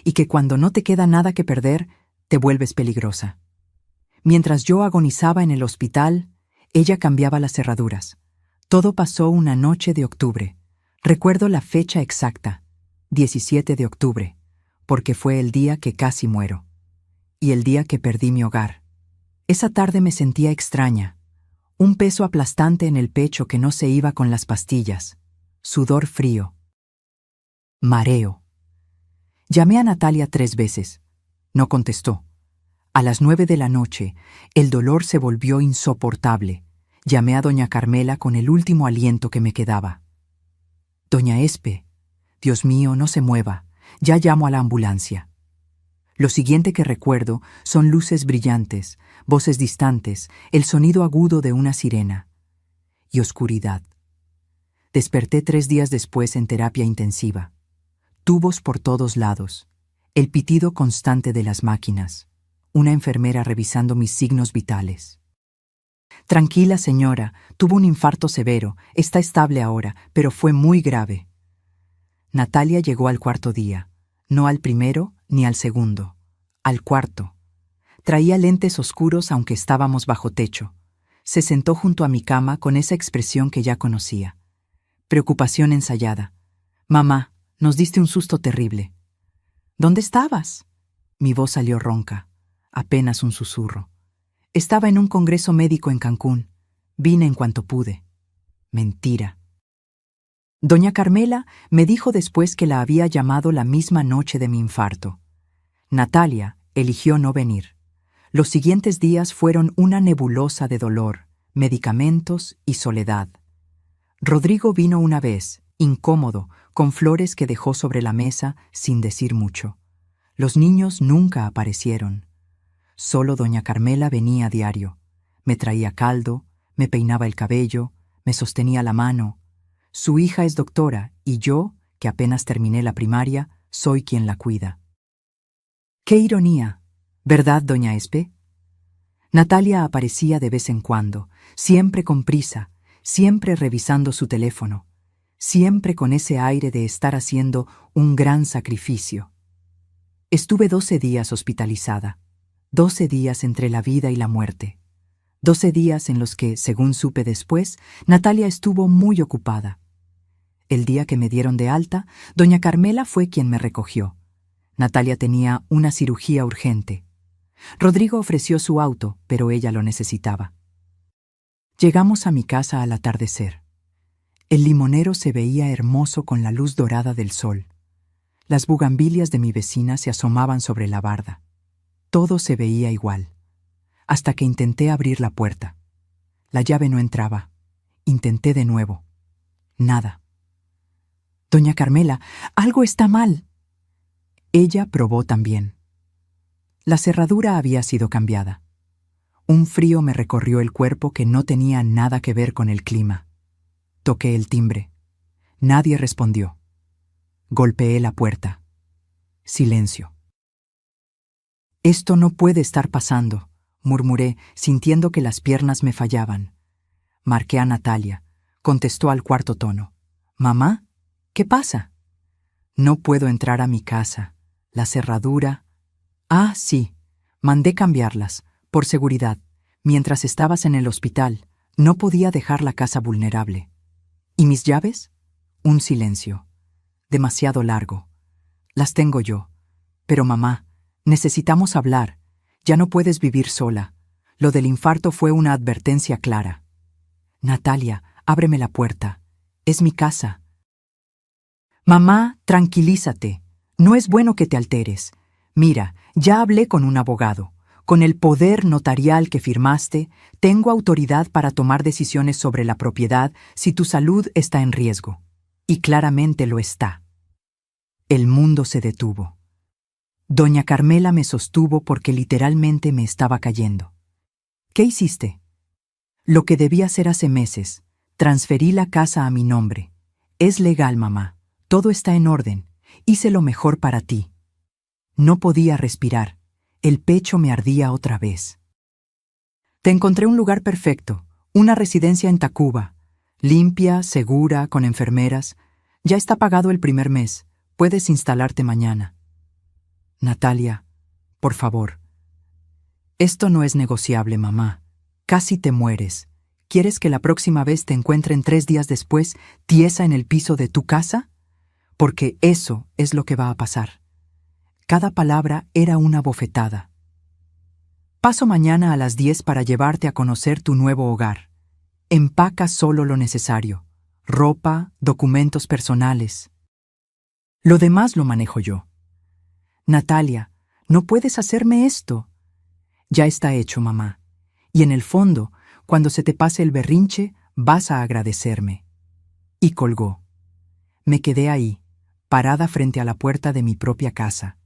y que cuando no te queda nada que perder, te vuelves peligrosa. Mientras yo agonizaba en el hospital, ella cambiaba las cerraduras. Todo pasó una noche de octubre. Recuerdo la fecha exacta, 17 de octubre, porque fue el día que casi muero, y el día que perdí mi hogar. Esa tarde me sentía extraña, un peso aplastante en el pecho que no se iba con las pastillas, sudor frío, mareo. Llamé a Natalia 3 veces. No contestó. A las 9 de la noche, el dolor se volvió insoportable. Llamé a doña Carmela con el último aliento que me quedaba. «Doña Espe, Dios mío, no se mueva, ya llamo a la ambulancia». Lo siguiente que recuerdo son luces brillantes, voces distantes, el sonido agudo de una sirena. Y oscuridad. Desperté 3 días después en terapia intensiva. Tubos por todos lados, el pitido constante de las máquinas, una enfermera revisando mis signos vitales. «Tranquila, señora, tuvo un infarto severo, está estable ahora, pero fue muy grave». Natalia llegó al 4.º día, no al primero ni al segundo, al 4.º. Traía lentes oscuros aunque estábamos bajo techo. Se sentó junto a mi cama con esa expresión que ya conocía. Preocupación ensayada. «Mamá, nos diste un susto terrible». «¿Dónde estabas?» Mi voz salió ronca, apenas un susurro. «Estaba en un congreso médico en Cancún. Vine en cuanto pude». Mentira. Doña Carmela me dijo después que la había llamado la misma noche de mi infarto. Natalia eligió no venir. Los siguientes días fueron una nebulosa de dolor, medicamentos y soledad. Rodrigo vino una vez, incómodo, con flores que dejó sobre la mesa sin decir mucho. Los niños nunca aparecieron. Solo doña Carmela venía a diario. Me traía caldo, me peinaba el cabello, me sostenía la mano. Su hija es doctora y yo, que apenas terminé la primaria, soy quien la cuida. ¡Qué ironía! ¿Verdad, doña Espe? Natalia aparecía de vez en cuando, siempre con prisa, siempre revisando su teléfono, siempre con ese aire de estar haciendo un gran sacrificio. Estuve 12 días hospitalizada, 12 días entre la vida y la muerte. 12 días en los que, según supe después, Natalia estuvo muy ocupada. El día que me dieron de alta, doña Carmela fue quien me recogió. Natalia tenía una cirugía urgente. Rodrigo ofreció su auto, pero ella lo necesitaba. Llegamos a mi casa al atardecer. El limonero se veía hermoso con la luz dorada del sol. Las bugambilias de mi vecina se asomaban sobre la barda. Todo se veía igual, hasta que intenté abrir la puerta. La llave no entraba. Intenté de nuevo. Nada. Doña Carmela, algo está mal. Ella probó también. La cerradura había sido cambiada. Un frío me recorrió el cuerpo que no tenía nada que ver con el clima. Toqué el timbre. Nadie respondió. Golpeé la puerta. Silencio. Esto no puede estar pasando, murmuré, sintiendo que las piernas me fallaban. Marqué a Natalia. Contestó al cuarto tono. «¿Mamá? ¿Qué pasa?» «No puedo entrar a mi casa. La cerradura...» «Ah, sí. Mandé cambiarlas, por seguridad. Mientras estabas en el hospital, no podía dejar la casa vulnerable. ¿Y mis llaves?» Un silencio. Demasiado largo. «Las tengo yo. Pero mamá, necesitamos hablar. Ya no puedes vivir sola. Lo del infarto fue una advertencia clara. Natalia, ábreme la puerta. Es mi casa». «Mamá, tranquilízate. No es bueno que te alteres. Mira, ya hablé con un abogado. Con el poder notarial que firmaste, tengo autoridad para tomar decisiones sobre la propiedad si tu salud está en riesgo. Y claramente lo está». El mundo se detuvo. Doña Carmela me sostuvo porque literalmente me estaba cayendo. «¿Qué hiciste?» «Lo que debí hacer hace meses. Transferí la casa a mi nombre. Es legal, mamá. Todo está en orden. Hice lo mejor para ti». No podía respirar. El pecho me ardía otra vez. «Te encontré un lugar perfecto. Una residencia en Tacuba. Limpia, segura, con enfermeras. Ya está pagado el primer mes. Puedes instalarte mañana». «Natalia, por favor». «Esto no es negociable, mamá. Casi te mueres. ¿Quieres que la próxima vez te encuentren 3 días después, tiesa en el piso de tu casa? Porque eso es lo que va a pasar». Cada palabra era una bofetada. «Paso mañana a las 10 para llevarte a conocer tu nuevo hogar. Empaca solo lo necesario. Ropa, documentos personales. Lo demás lo manejo yo». «Natalia, no puedes hacerme esto». «Ya está hecho, mamá. Y en el fondo, cuando se te pase el berrinche, vas a agradecerme». Y colgó. Me quedé ahí, parada frente a la puerta de mi propia casa.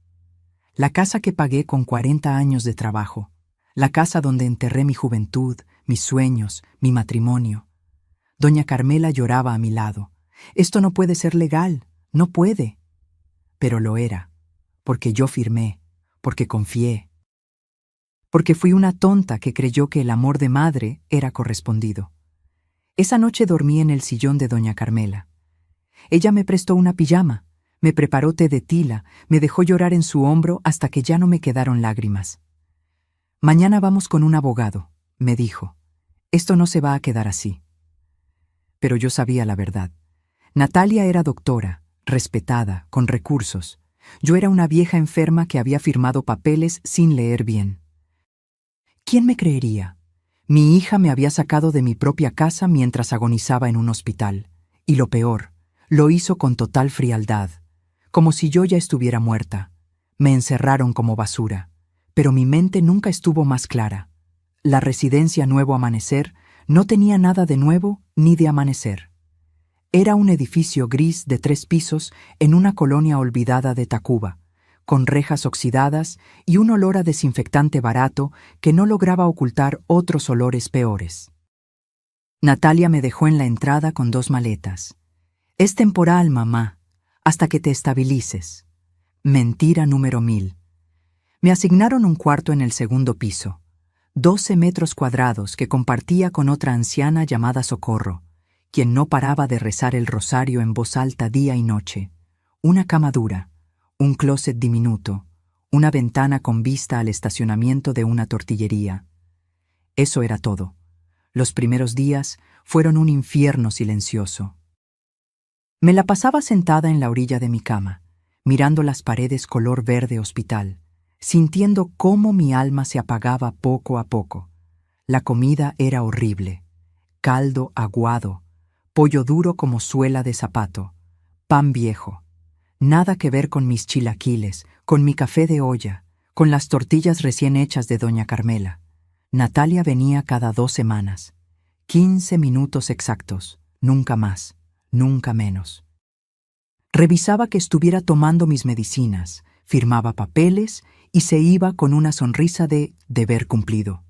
La casa que pagué con 40 años de trabajo. La casa donde enterré mi juventud, mis sueños, mi matrimonio. Doña Carmela lloraba a mi lado. «Esto no puede ser legal, no puede». Pero lo era, porque yo firmé, porque confié. Porque fui una tonta que creyó que el amor de madre era correspondido. Esa noche dormí en el sillón de doña Carmela. Ella me prestó una pijama, me preparó té de tila, me dejó llorar en su hombro hasta que ya no me quedaron lágrimas. «Mañana vamos con un abogado», me dijo. «Esto no se va a quedar así». Pero yo sabía la verdad. Natalia era doctora, respetada, con recursos. Yo era una vieja enferma que había firmado papeles sin leer bien. ¿Quién me creería? Mi hija me había sacado de mi propia casa mientras agonizaba en un hospital. Y lo peor, lo hizo con total frialdad, como si yo ya estuviera muerta. Me encerraron como basura, pero mi mente nunca estuvo más clara. La residencia Nuevo Amanecer no tenía nada de nuevo ni de amanecer. Era un edificio gris de 3 pisos en una colonia olvidada de Tacuba, con rejas oxidadas y un olor a desinfectante barato que no lograba ocultar otros olores peores. Natalia me dejó en la entrada con 2 maletas. «Es temporal, mamá, hasta que te estabilices». Mentira número 1000. Me asignaron un cuarto en el segundo piso, 12 metros cuadrados que compartía con otra anciana llamada Socorro, quien no paraba de rezar el rosario en voz alta día y noche. Una cama dura, un closet diminuto, una ventana con vista al estacionamiento de una tortillería. Eso era todo. Los primeros días fueron un infierno silencioso. Me la pasaba sentada en la orilla de mi cama, mirando las paredes color verde hospital, sintiendo cómo mi alma se apagaba poco a poco. La comida era horrible. Caldo aguado, pollo duro como suela de zapato, pan viejo. Nada que ver con mis chilaquiles, con mi café de olla, con las tortillas recién hechas de doña Carmela. Natalia venía cada 2 semanas. 15 minutos exactos, nunca más, nunca menos. Revisaba que estuviera tomando mis medicinas, firmaba papeles y se iba con una sonrisa de deber cumplido.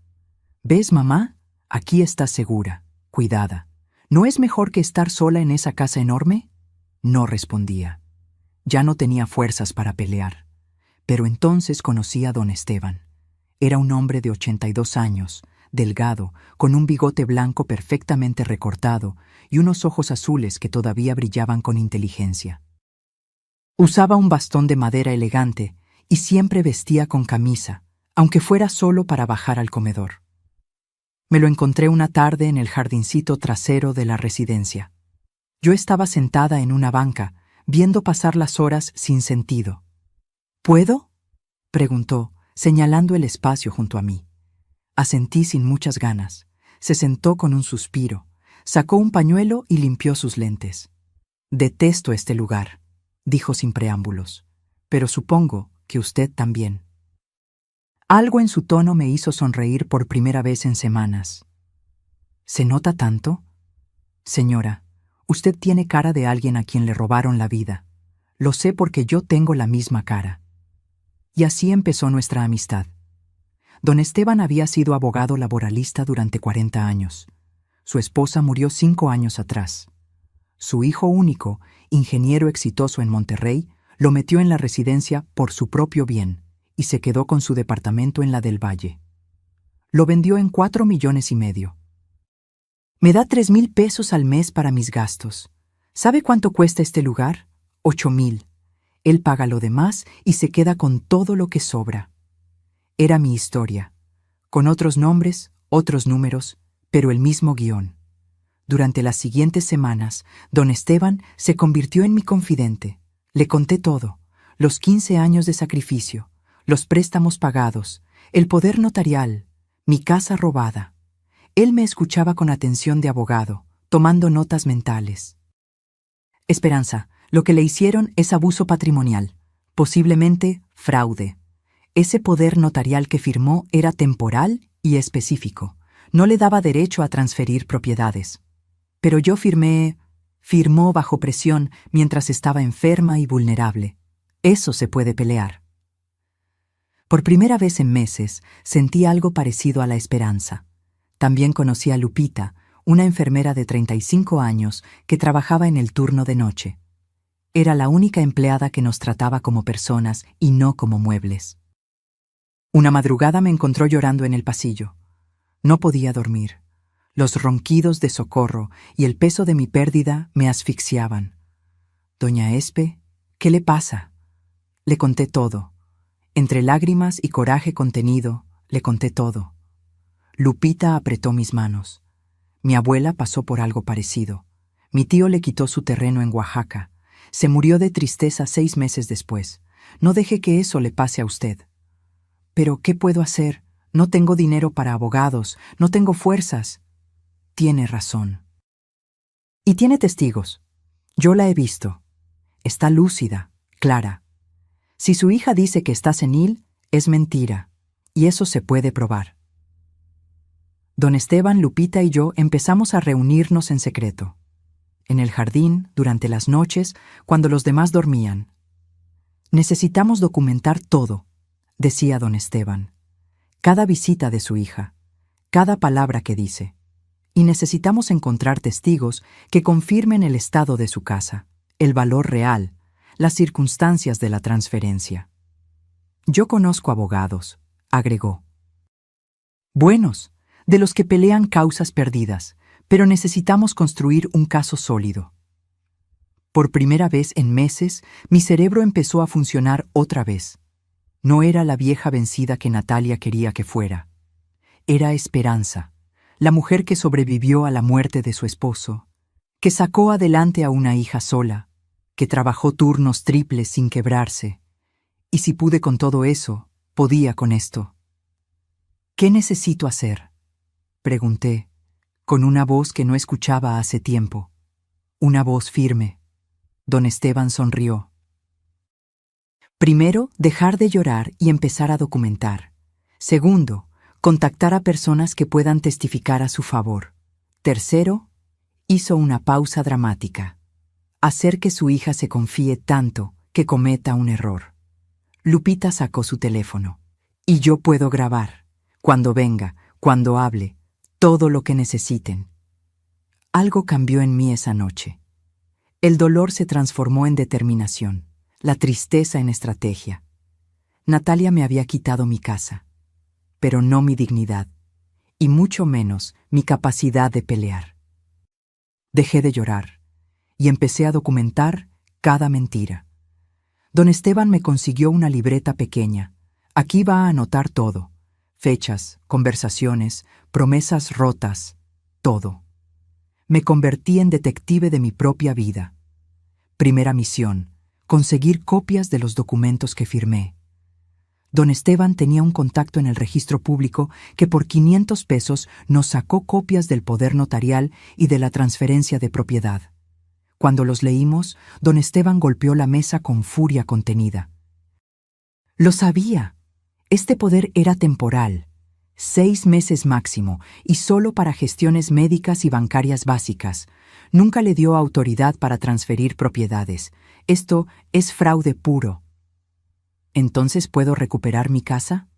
¿Ves, mamá? Aquí estás segura, cuidada. ¿No es mejor que estar sola en esa casa enorme? No respondía. Ya no tenía fuerzas para pelear. Pero entonces conocí a don Esteban. Era un hombre de 82 años, delgado, con un bigote blanco perfectamente recortado y unos ojos azules que todavía brillaban con inteligencia. Usaba un bastón de madera elegante y siempre vestía con camisa, aunque fuera solo para bajar al comedor. Me lo encontré una tarde en el jardincito trasero de la residencia. Yo estaba sentada en una banca, viendo pasar las horas sin sentido. ¿Puedo?, preguntó, señalando el espacio junto a mí. Asentí sin muchas ganas. Se sentó con un suspiro, sacó un pañuelo y limpió sus lentes. Detesto este lugar, dijo sin preámbulos, pero supongo que usted también. Algo en su tono me hizo sonreír por primera vez en semanas. ¿Se nota tanto? Señora, usted tiene cara de alguien a quien le robaron la vida. Lo sé porque yo tengo la misma cara. Y así empezó nuestra amistad. Don Esteban había sido abogado laboralista durante 40 años. Su esposa murió 5 años atrás. Su hijo único, ingeniero exitoso en Monterrey, lo metió en la residencia por su propio bien y se quedó con su departamento en la del Valle. Lo vendió en 4,5 millones. Me da 3,000 pesos al mes para mis gastos. ¿Sabe cuánto cuesta este lugar? 8,000. Él paga lo demás y se queda con todo lo que sobra. Era mi historia, con otros nombres, otros números, pero el mismo guión. Durante las siguientes semanas, don Esteban se convirtió en mi confidente. Le conté todo, los 15 años de sacrificio, los préstamos pagados, el poder notarial, mi casa robada. Él me escuchaba con atención de abogado, tomando notas mentales. Esperanza, lo que le hicieron es abuso patrimonial, posiblemente fraude. Ese poder notarial que firmó era temporal y específico. No le daba derecho a transferir propiedades. Pero yo firmó bajo presión mientras estaba enferma y vulnerable. Eso se puede pelear. Por primera vez en meses sentí algo parecido a la esperanza. También conocí a Lupita, una enfermera de 35 años que trabajaba en el turno de noche. Era la única empleada que nos trataba como personas y no como muebles. Una madrugada me encontró llorando en el pasillo. No podía dormir. Los ronquidos de socorro y el peso de mi pérdida me asfixiaban. «Doña Espe, ¿qué le pasa?». Le conté todo. Entre lágrimas y coraje contenido, le conté todo. Lupita apretó mis manos. Mi abuela pasó por algo parecido. Mi tío le quitó su terreno en Oaxaca. Se murió de tristeza 6 meses después. No deje que eso le pase a usted. «¿Pero qué puedo hacer? No tengo dinero para abogados, no tengo fuerzas». Tiene razón. Y tiene testigos. Yo la he visto. Está lúcida, clara. Si su hija dice que está senil, es mentira, y eso se puede probar. Don Esteban, Lupita y yo empezamos a reunirnos en secreto. En el jardín, durante las noches, cuando los demás dormían. «Necesitamos documentar todo», decía don Esteban. «Cada visita de su hija, cada palabra que dice. Y necesitamos encontrar testigos que confirmen el estado de su casa, el valor real, las circunstancias de la transferencia». «Yo conozco abogados», agregó. «Buenos, de los que pelean causas perdidas, pero necesitamos construir un caso sólido». Por primera vez en meses, mi cerebro empezó a funcionar otra vez. No era la vieja vencida que Natalia quería que fuera. Era Esperanza, la mujer que sobrevivió a la muerte de su esposo, que sacó adelante a una hija sola, que trabajó turnos triples sin quebrarse. Y si pude con todo eso, podía con esto. «¿Qué necesito hacer?», pregunté, con una voz que no escuchaba hace tiempo. Una voz firme. Don Esteban sonrió. «Primero, dejar de llorar y empezar a documentar. Segundo, contactar a personas que puedan testificar a su favor. Tercero, hizo una pausa dramática. Hacer que su hija se confíe tanto que cometa un error. Lupita sacó su teléfono. Y yo puedo grabar, cuando venga, cuando hable, todo lo que necesiten. Algo cambió en mí esa noche. El dolor se transformó en determinación, la tristeza en estrategia. Natalia me había quitado mi casa, pero no mi dignidad, y mucho menos mi capacidad de pelear. Dejé de llorar y empecé a documentar cada mentira. Don Esteban me consiguió una libreta pequeña. Aquí va a anotar todo: fechas, conversaciones, promesas rotas, todo. Me convertí en detective de mi propia vida. Primera misión: conseguir copias de los documentos que firmé. Don Esteban tenía un contacto en el registro público que por 500 pesos nos sacó copias del poder notarial y de la transferencia de propiedad. Cuando los leímos, don Esteban golpeó la mesa con furia contenida. Lo sabía. Este poder era temporal, 6 meses máximo, y solo para gestiones médicas y bancarias básicas. Nunca le dio autoridad para transferir propiedades. Esto es fraude puro. ¿Entonces puedo recuperar mi casa?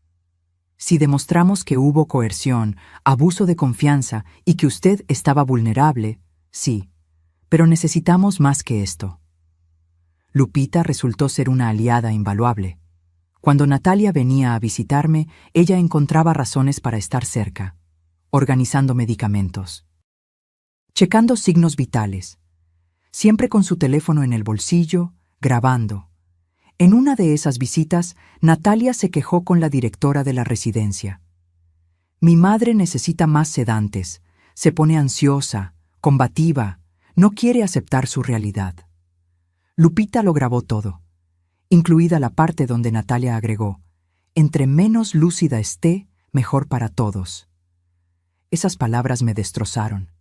Si demostramos que hubo coerción, abuso de confianza y que usted estaba vulnerable, sí, pero necesitamos más que esto. Lupita resultó ser una aliada invaluable. Cuando Natalia venía a visitarme, ella encontraba razones para estar cerca, organizando medicamentos, checando signos vitales, siempre con su teléfono en el bolsillo, grabando. En una de esas visitas, Natalia se quejó con la directora de la residencia. Mi madre necesita más sedantes, se pone ansiosa, combativa, no quiere aceptar su realidad. Lupita lo grabó todo, incluida la parte donde Natalia agregó: entre menos lúcida esté, mejor para todos. Esas palabras me destrozaron,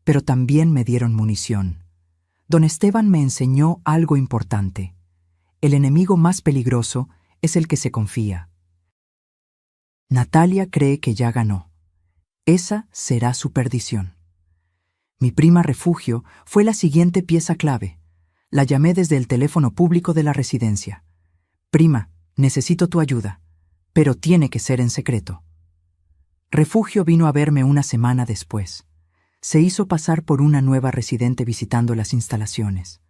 pero también me dieron munición. Don Esteban me enseñó algo importante. El enemigo más peligroso es el que se confía. Natalia cree que ya ganó. Esa será su perdición. Mi prima Refugio fue la siguiente pieza clave. La llamé desde el teléfono público de la residencia. Prima, necesito tu ayuda, pero tiene que ser en secreto. Refugio vino a verme una semana después. Se hizo pasar por una nueva residente visitando las instalaciones.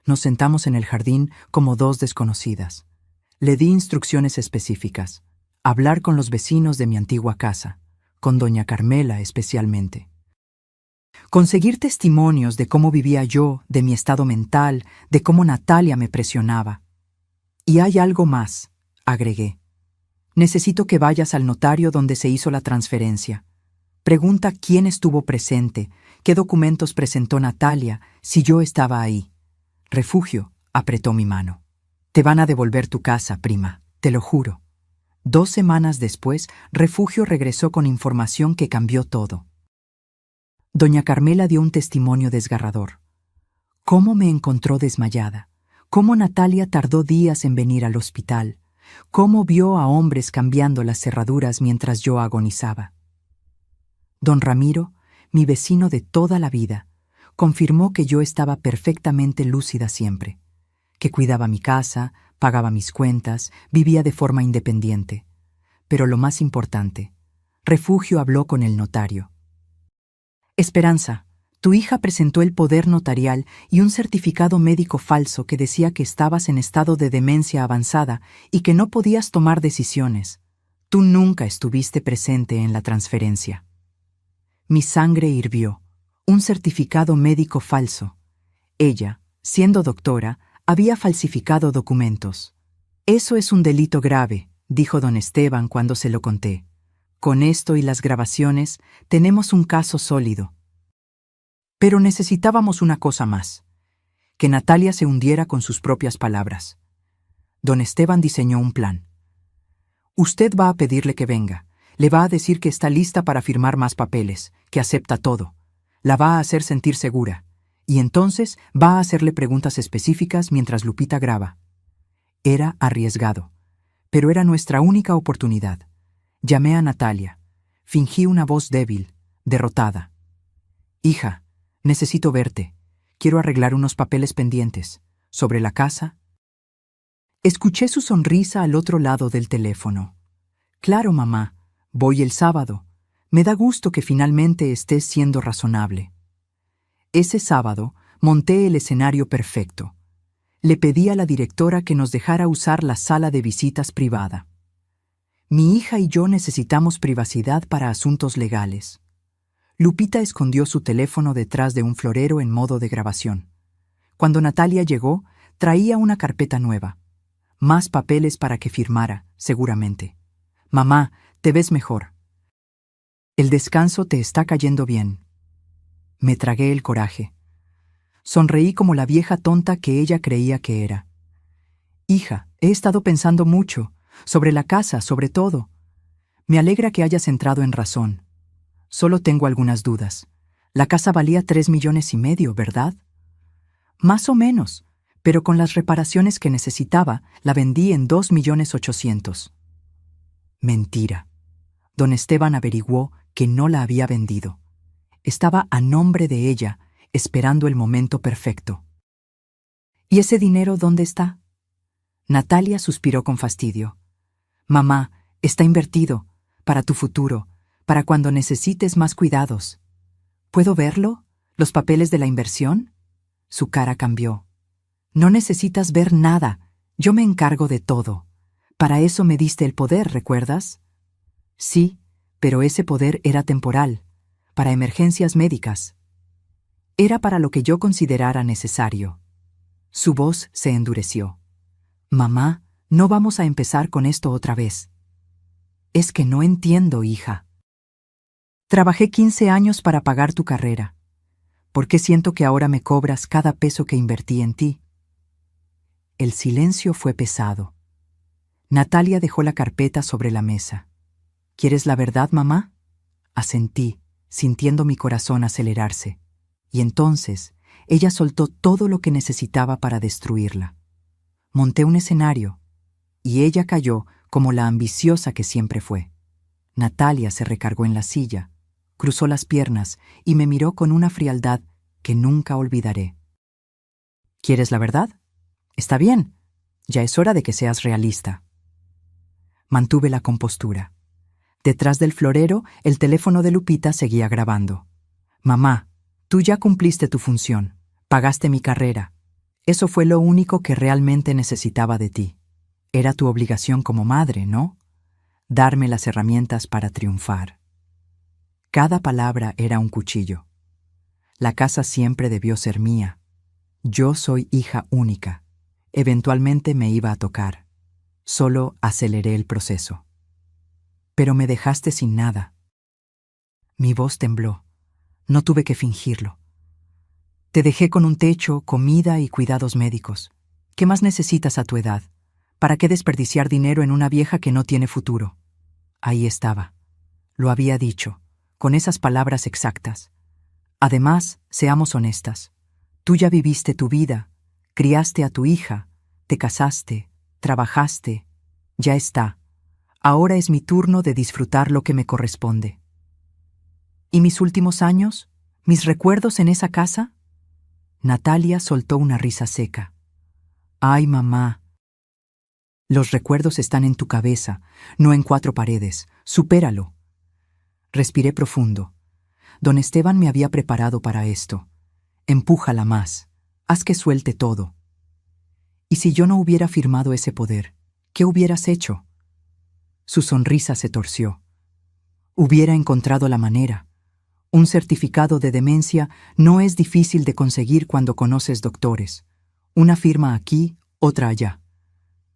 Nos sentamos en el jardín como dos desconocidas. Le di instrucciones específicas: hablar con los vecinos de mi antigua casa, con doña Carmela especialmente. Conseguir testimonios de cómo vivía yo, de mi estado mental, de cómo Natalia me presionaba. Y hay algo más, agregué. Necesito que vayas al notario donde se hizo la transferencia. Pregunta quién estuvo presente, qué documentos presentó Natalia, si yo estaba ahí. Refugio apretó mi mano. Te van a devolver tu casa, prima, te lo juro. 2 semanas después, Refugio regresó con información que cambió todo. Doña Carmela dio un testimonio desgarrador. Cómo me encontró desmayada, cómo Natalia tardó días en venir al hospital, cómo vio a hombres cambiando las cerraduras mientras yo agonizaba. Don Ramiro, mi vecino de toda la vida, confirmó que yo estaba perfectamente lúcida siempre, que cuidaba mi casa, pagaba mis cuentas, vivía de forma independiente. Pero lo más importante, Refugio habló con el notario. Esperanza, tu hija presentó el poder notarial y un certificado médico falso que decía que estabas en estado de demencia avanzada y que no podías tomar decisiones. Tú nunca estuviste presente en la transferencia. Mi sangre hirvió. Un certificado médico falso. Ella, siendo doctora, había falsificado documentos. Eso es un delito grave, dijo don Esteban cuando se lo conté. Con esto y las grabaciones, tenemos un caso sólido. Pero necesitábamos una cosa más: que Natalia se hundiera con sus propias palabras. Don Esteban diseñó un plan. Usted va a pedirle que venga. Le va a decir que está lista para firmar más papeles, que acepta todo. La va a hacer sentir segura. Y entonces va a hacerle preguntas específicas mientras Lupita graba. Era arriesgado, pero era nuestra única oportunidad. Llamé a Natalia. Fingí una voz débil, derrotada. Hija, necesito verte. Quiero arreglar unos papeles pendientes. ¿Sobre la casa? Escuché su sonrisa al otro lado del teléfono. Claro, mamá. Voy el sábado. Me da gusto que finalmente estés siendo razonable. Ese sábado monté el escenario perfecto. Le pedí a la directora que nos dejara usar la sala de visitas privada. Mi hija y yo necesitamos privacidad para asuntos legales. Lupita escondió su teléfono detrás de un florero en modo de grabación. Cuando Natalia llegó, traía una carpeta nueva. Más papeles para que firmara, seguramente. Mamá, te ves mejor. El descanso te está cayendo bien. Me tragué el coraje. Sonreí como la vieja tonta que ella creía que era. Hija, he estado pensando mucho, sobre la casa, sobre todo. Me alegra que hayas entrado en razón. Solo tengo algunas dudas. La casa valía 3,5 millones, ¿verdad? Más o menos, pero con las reparaciones que necesitaba, la vendí en 2,8 millones. Mentira. Don Esteban averiguó que no la había vendido. Estaba a nombre de ella, esperando el momento perfecto. ¿Y ese dinero dónde está? Natalia suspiró con fastidio. Mamá, está invertido, para tu futuro, para cuando necesites más cuidados. ¿Puedo verlo? ¿Los papeles de la inversión? Su cara cambió. No necesitas ver nada, yo me encargo de todo. Para eso me diste el poder, ¿recuerdas? Sí, pero ese poder era temporal, para emergencias médicas. Era para lo que yo considerara necesario. Su voz se endureció. Mamá, no vamos a empezar con esto otra vez. Es que no entiendo, hija. Trabajé 15 años para pagar tu carrera. ¿Por qué siento que ahora me cobras cada peso que invertí en ti? El silencio fue pesado. Natalia dejó la carpeta sobre la mesa. ¿Quieres la verdad, mamá? Asentí, sintiendo mi corazón acelerarse. Y entonces, ella soltó todo lo que necesitaba para destruirla. Monté un escenario, y ella cayó como la ambiciosa que siempre fue. Natalia se recargó en la silla, cruzó las piernas y me miró con una frialdad que nunca olvidaré. ¿Quieres la verdad? Está bien, ya es hora de que seas realista. Mantuve la compostura. Detrás del florero, el teléfono de Lupita seguía grabando. Mamá, tú ya cumpliste tu función, pagaste mi carrera. Eso fue lo único que realmente necesitaba de ti. Era tu obligación como madre, ¿no? Darme las herramientas para triunfar. Cada palabra era un cuchillo. La casa siempre debió ser mía. Yo soy hija única. Eventualmente me iba a tocar. Solo aceleré el proceso. Pero me dejaste sin nada. Mi voz tembló. No tuve que fingirlo. Te dejé con un techo, comida y cuidados médicos. ¿Qué más necesitas a tu edad? ¿Para qué desperdiciar dinero en una vieja que no tiene futuro? Ahí estaba. Lo había dicho, con esas palabras exactas. Además, seamos honestas. Tú ya viviste tu vida, criaste a tu hija, te casaste, trabajaste. Ya está. Ahora es mi turno de disfrutar lo que me corresponde. ¿Y mis últimos años? ¿Mis recuerdos en esa casa? Natalia soltó una risa seca. Ay, mamá. Los recuerdos están en tu cabeza, no en 4 paredes. Supéralo. Respiré profundo. Don Esteban me había preparado para esto. Empújala más. Haz que suelte todo. ¿Y si yo no hubiera firmado ese poder? ¿Qué hubieras hecho? Su sonrisa se torció. Hubiera encontrado la manera. Un certificado de demencia no es difícil de conseguir cuando conoces doctores. Una firma aquí, otra allá.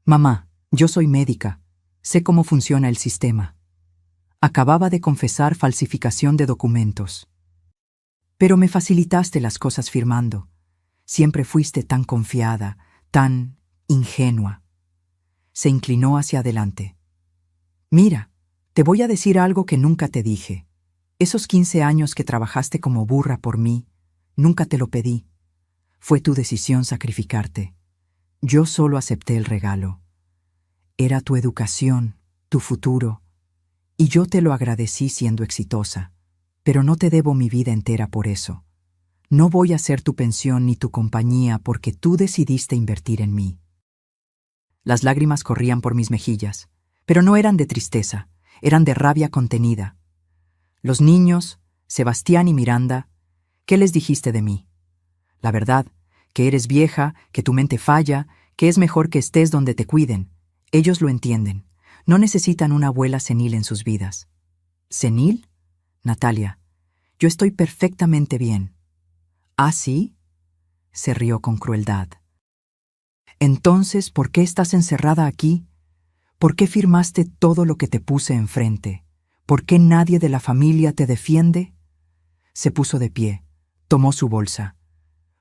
Mamá, yo soy médica. Sé cómo funciona el sistema. Acababa de confesar falsificación de documentos. Pero me facilitaste las cosas firmando. Siempre fuiste tan confiada, tan ingenua. Se inclinó hacia adelante. Mira, te voy a decir algo que nunca te dije. Esos 15 años que trabajaste como burra por mí, nunca te lo pedí. Fue tu decisión sacrificarte. Yo solo acepté el regalo. Era tu educación, tu futuro, y yo te lo agradecí siendo exitosa. Pero no te debo mi vida entera por eso. No voy a ser tu pensión ni tu compañía porque tú decidiste invertir en mí. Las lágrimas corrían por mis mejillas, pero no eran de tristeza, eran de rabia contenida. Los niños, Sebastián y Miranda, ¿qué les dijiste de mí? La verdad, que eres vieja, que tu mente falla, que es mejor que estés donde te cuiden. Ellos lo entienden. No necesitan una abuela senil en sus vidas. ¿Senil? Natalia, yo estoy perfectamente bien. ¿Ah, sí? Se rió con crueldad. Entonces, ¿por qué estás encerrada aquí? ¿Por qué firmaste todo lo que te puse enfrente? ¿Por qué nadie de la familia te defiende? Se puso de pie, tomó su bolsa.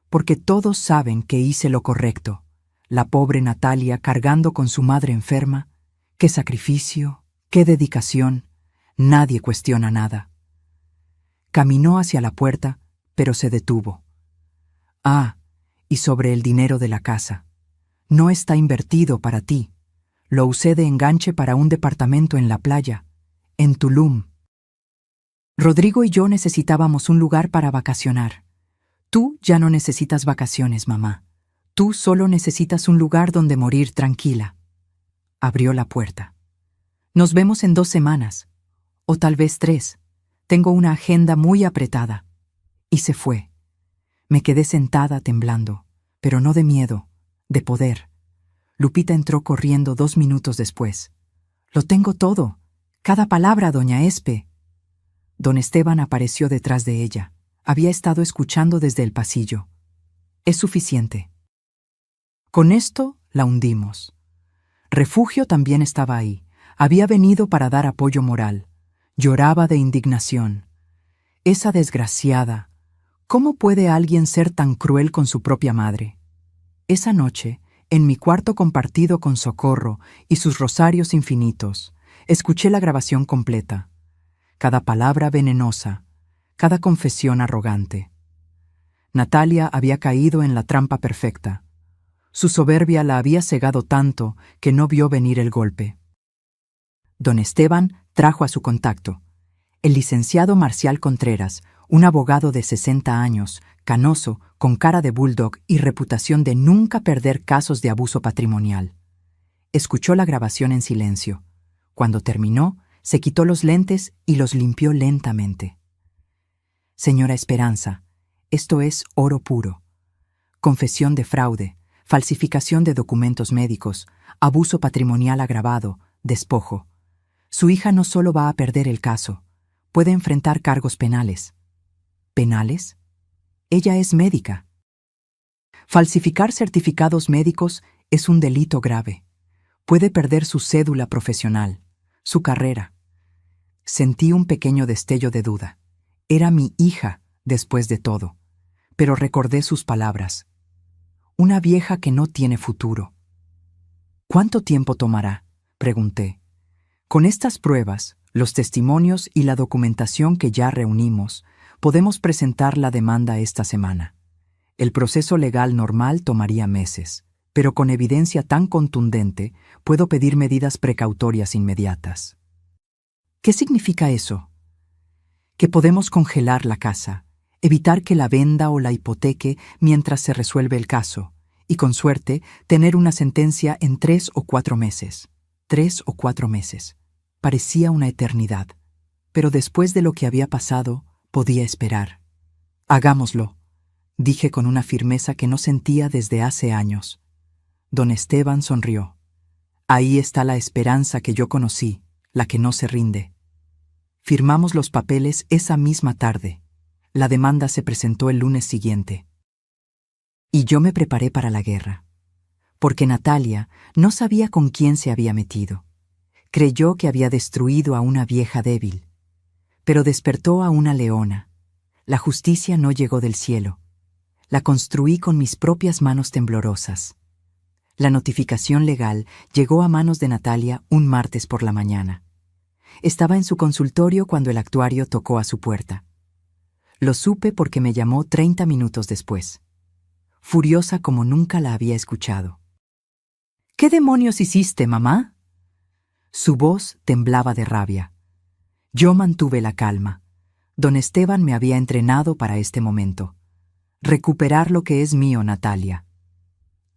Porque todos saben que hice lo correcto. La pobre Natalia cargando con su madre enferma. ¡Qué sacrificio! ¡Qué dedicación! Nadie cuestiona nada. Caminó hacia la puerta, pero se detuvo. Ah, y sobre el dinero de la casa. No está invertido para ti. Lo usé de enganche para un departamento en la playa, en Tulum. Rodrigo y yo necesitábamos un lugar para vacacionar. Tú ya no necesitas vacaciones, mamá. Tú solo necesitas un lugar donde morir tranquila. Abrió la puerta. Nos vemos en 2 semanas, o tal vez 3. Tengo una agenda muy apretada. Y se fue. Me quedé sentada temblando, pero no de miedo, de poder. Lupita entró corriendo 2 minutos después. Lo tengo todo. Cada palabra, doña Espe. Don Esteban apareció detrás de ella. Había estado escuchando desde el pasillo. Es suficiente. Con esto la hundimos. Refugio también estaba ahí. Había venido para dar apoyo moral. Lloraba de indignación. Esa desgraciada. ¿Cómo puede alguien ser tan cruel con su propia madre? Esa noche, en mi cuarto compartido con Socorro y sus rosarios infinitos, escuché la grabación completa. Cada palabra venenosa, cada confesión arrogante. Natalia había caído en la trampa perfecta. Su soberbia la había cegado tanto que no vio venir el golpe. Don Esteban trajo a su contacto. El licenciado Marcial Contreras, un abogado de 60 años, canoso, con cara de bulldog y reputación de nunca perder casos de abuso patrimonial. Escuchó la grabación en silencio. Cuando terminó, se quitó los lentes y los limpió lentamente. Señora Esperanza, esto es oro puro. Confesión de fraude, falsificación de documentos médicos, abuso patrimonial agravado, despojo. Su hija no solo va a perder el caso, puede enfrentar cargos penales. ¿Penales? Ella es médica. Falsificar certificados médicos es un delito grave. Puede perder su cédula profesional, su carrera. Sentí un pequeño destello de duda. Era mi hija, después de todo. Pero recordé sus palabras. Una vieja que no tiene futuro. ¿Cuánto tiempo tomará?, pregunté. Con estas pruebas, los testimonios y la documentación que ya reunimos, podemos presentar la demanda esta semana. El proceso legal normal tomaría meses, pero con evidencia tan contundente, puedo pedir medidas precautorias inmediatas. ¿Qué significa eso? Que podemos congelar la casa, evitar que la venda o la hipoteque mientras se resuelve el caso, y con suerte, tener una sentencia en 3 o 4 meses. 3 o 4 meses. Parecía una eternidad, pero después de lo que había pasado, podía esperar. Hagámoslo, dije con una firmeza que no sentía desde hace años. Don Esteban sonrió. Ahí está la esperanza que yo conocí, la que no se rinde. Firmamos los papeles esa misma tarde. La demanda se presentó el lunes siguiente. Y yo me preparé para la guerra, porque Natalia no sabía con quién se había metido. Creyó que había destruido a una vieja débil, pero despertó a una leona. La justicia no llegó del cielo. La construí con mis propias manos temblorosas. La notificación legal llegó a manos de Natalia un martes por la mañana. Estaba en su consultorio cuando el actuario tocó a su puerta. Lo supe porque me llamó 30 minutos después, furiosa como nunca la había escuchado. ¿Qué demonios hiciste, mamá? Su voz temblaba de rabia. Yo mantuve la calma. Don Esteban me había entrenado para este momento. Recuperar lo que es mío, Natalia.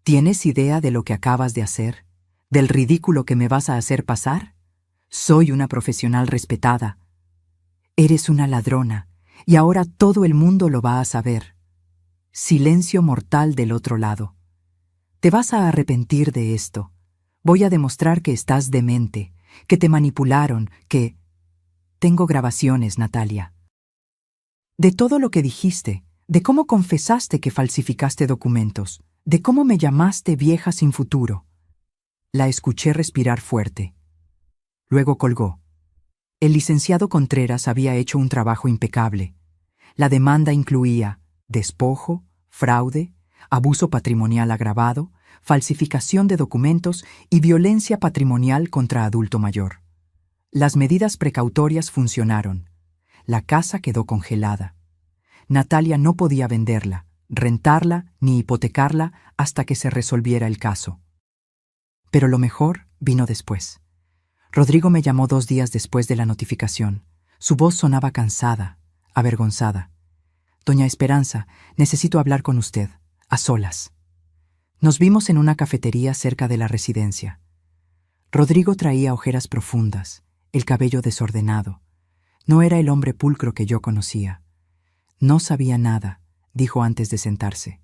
¿Tienes idea de lo que acabas de hacer? ¿Del ridículo que me vas a hacer pasar? Soy una profesional respetada. Eres una ladrona, y ahora todo el mundo lo va a saber. Silencio mortal del otro lado. Te vas a arrepentir de esto. Voy a demostrar que estás demente, que te manipularon, que... Tengo grabaciones, Natalia. De todo lo que dijiste, de cómo confesaste que falsificaste documentos, de cómo me llamaste vieja sin futuro. La escuché respirar fuerte. Luego colgó. El licenciado Contreras había hecho un trabajo impecable. La demanda incluía despojo, fraude, abuso patrimonial agravado, falsificación de documentos y violencia patrimonial contra adulto mayor. Las medidas precautorias funcionaron. La casa quedó congelada. Natalia no podía venderla, rentarla ni hipotecarla hasta que se resolviera el caso. Pero lo mejor vino después. Rodrigo me llamó 2 días después de la notificación. Su voz sonaba cansada, avergonzada. «Doña Esperanza, necesito hablar con usted, a solas». Nos vimos en una cafetería cerca de la residencia. Rodrigo traía ojeras profundas, el cabello desordenado. No era el hombre pulcro que yo conocía. «No sabía nada», dijo antes de sentarse.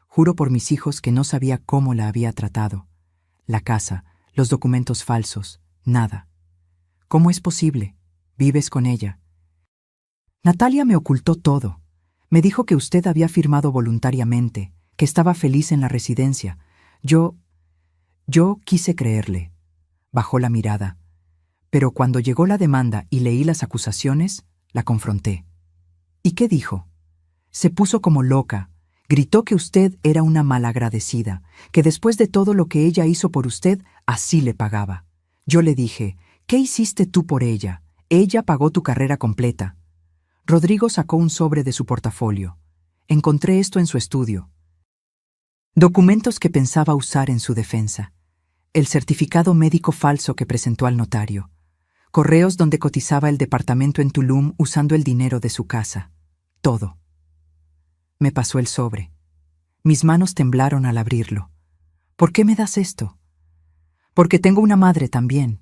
«Juro por mis hijos que no sabía cómo la había tratado. La casa, los documentos falsos, nada. ¿Cómo es posible? Vives con ella». «Natalia me ocultó todo. Me dijo que usted había firmado voluntariamente, que estaba feliz en la residencia. Yo quise creerle». Bajó la mirada. Pero cuando llegó la demanda y leí las acusaciones, la confronté. ¿Y qué dijo? Se puso como loca. Gritó que usted era una malagradecida, que después de todo lo que ella hizo por usted, así le pagaba. Yo le dije, ¿qué hiciste tú por ella? Ella pagó tu carrera completa. Rodrigo sacó un sobre de su portafolio. Encontré esto en su estudio. Documentos que pensaba usar en su defensa. El certificado médico falso que presentó al notario. Correos donde cotizaba el departamento en Tulum usando el dinero de su casa. Todo. Me pasó el sobre. Mis manos temblaron al abrirlo. ¿Por qué me das esto? Porque tengo una madre también.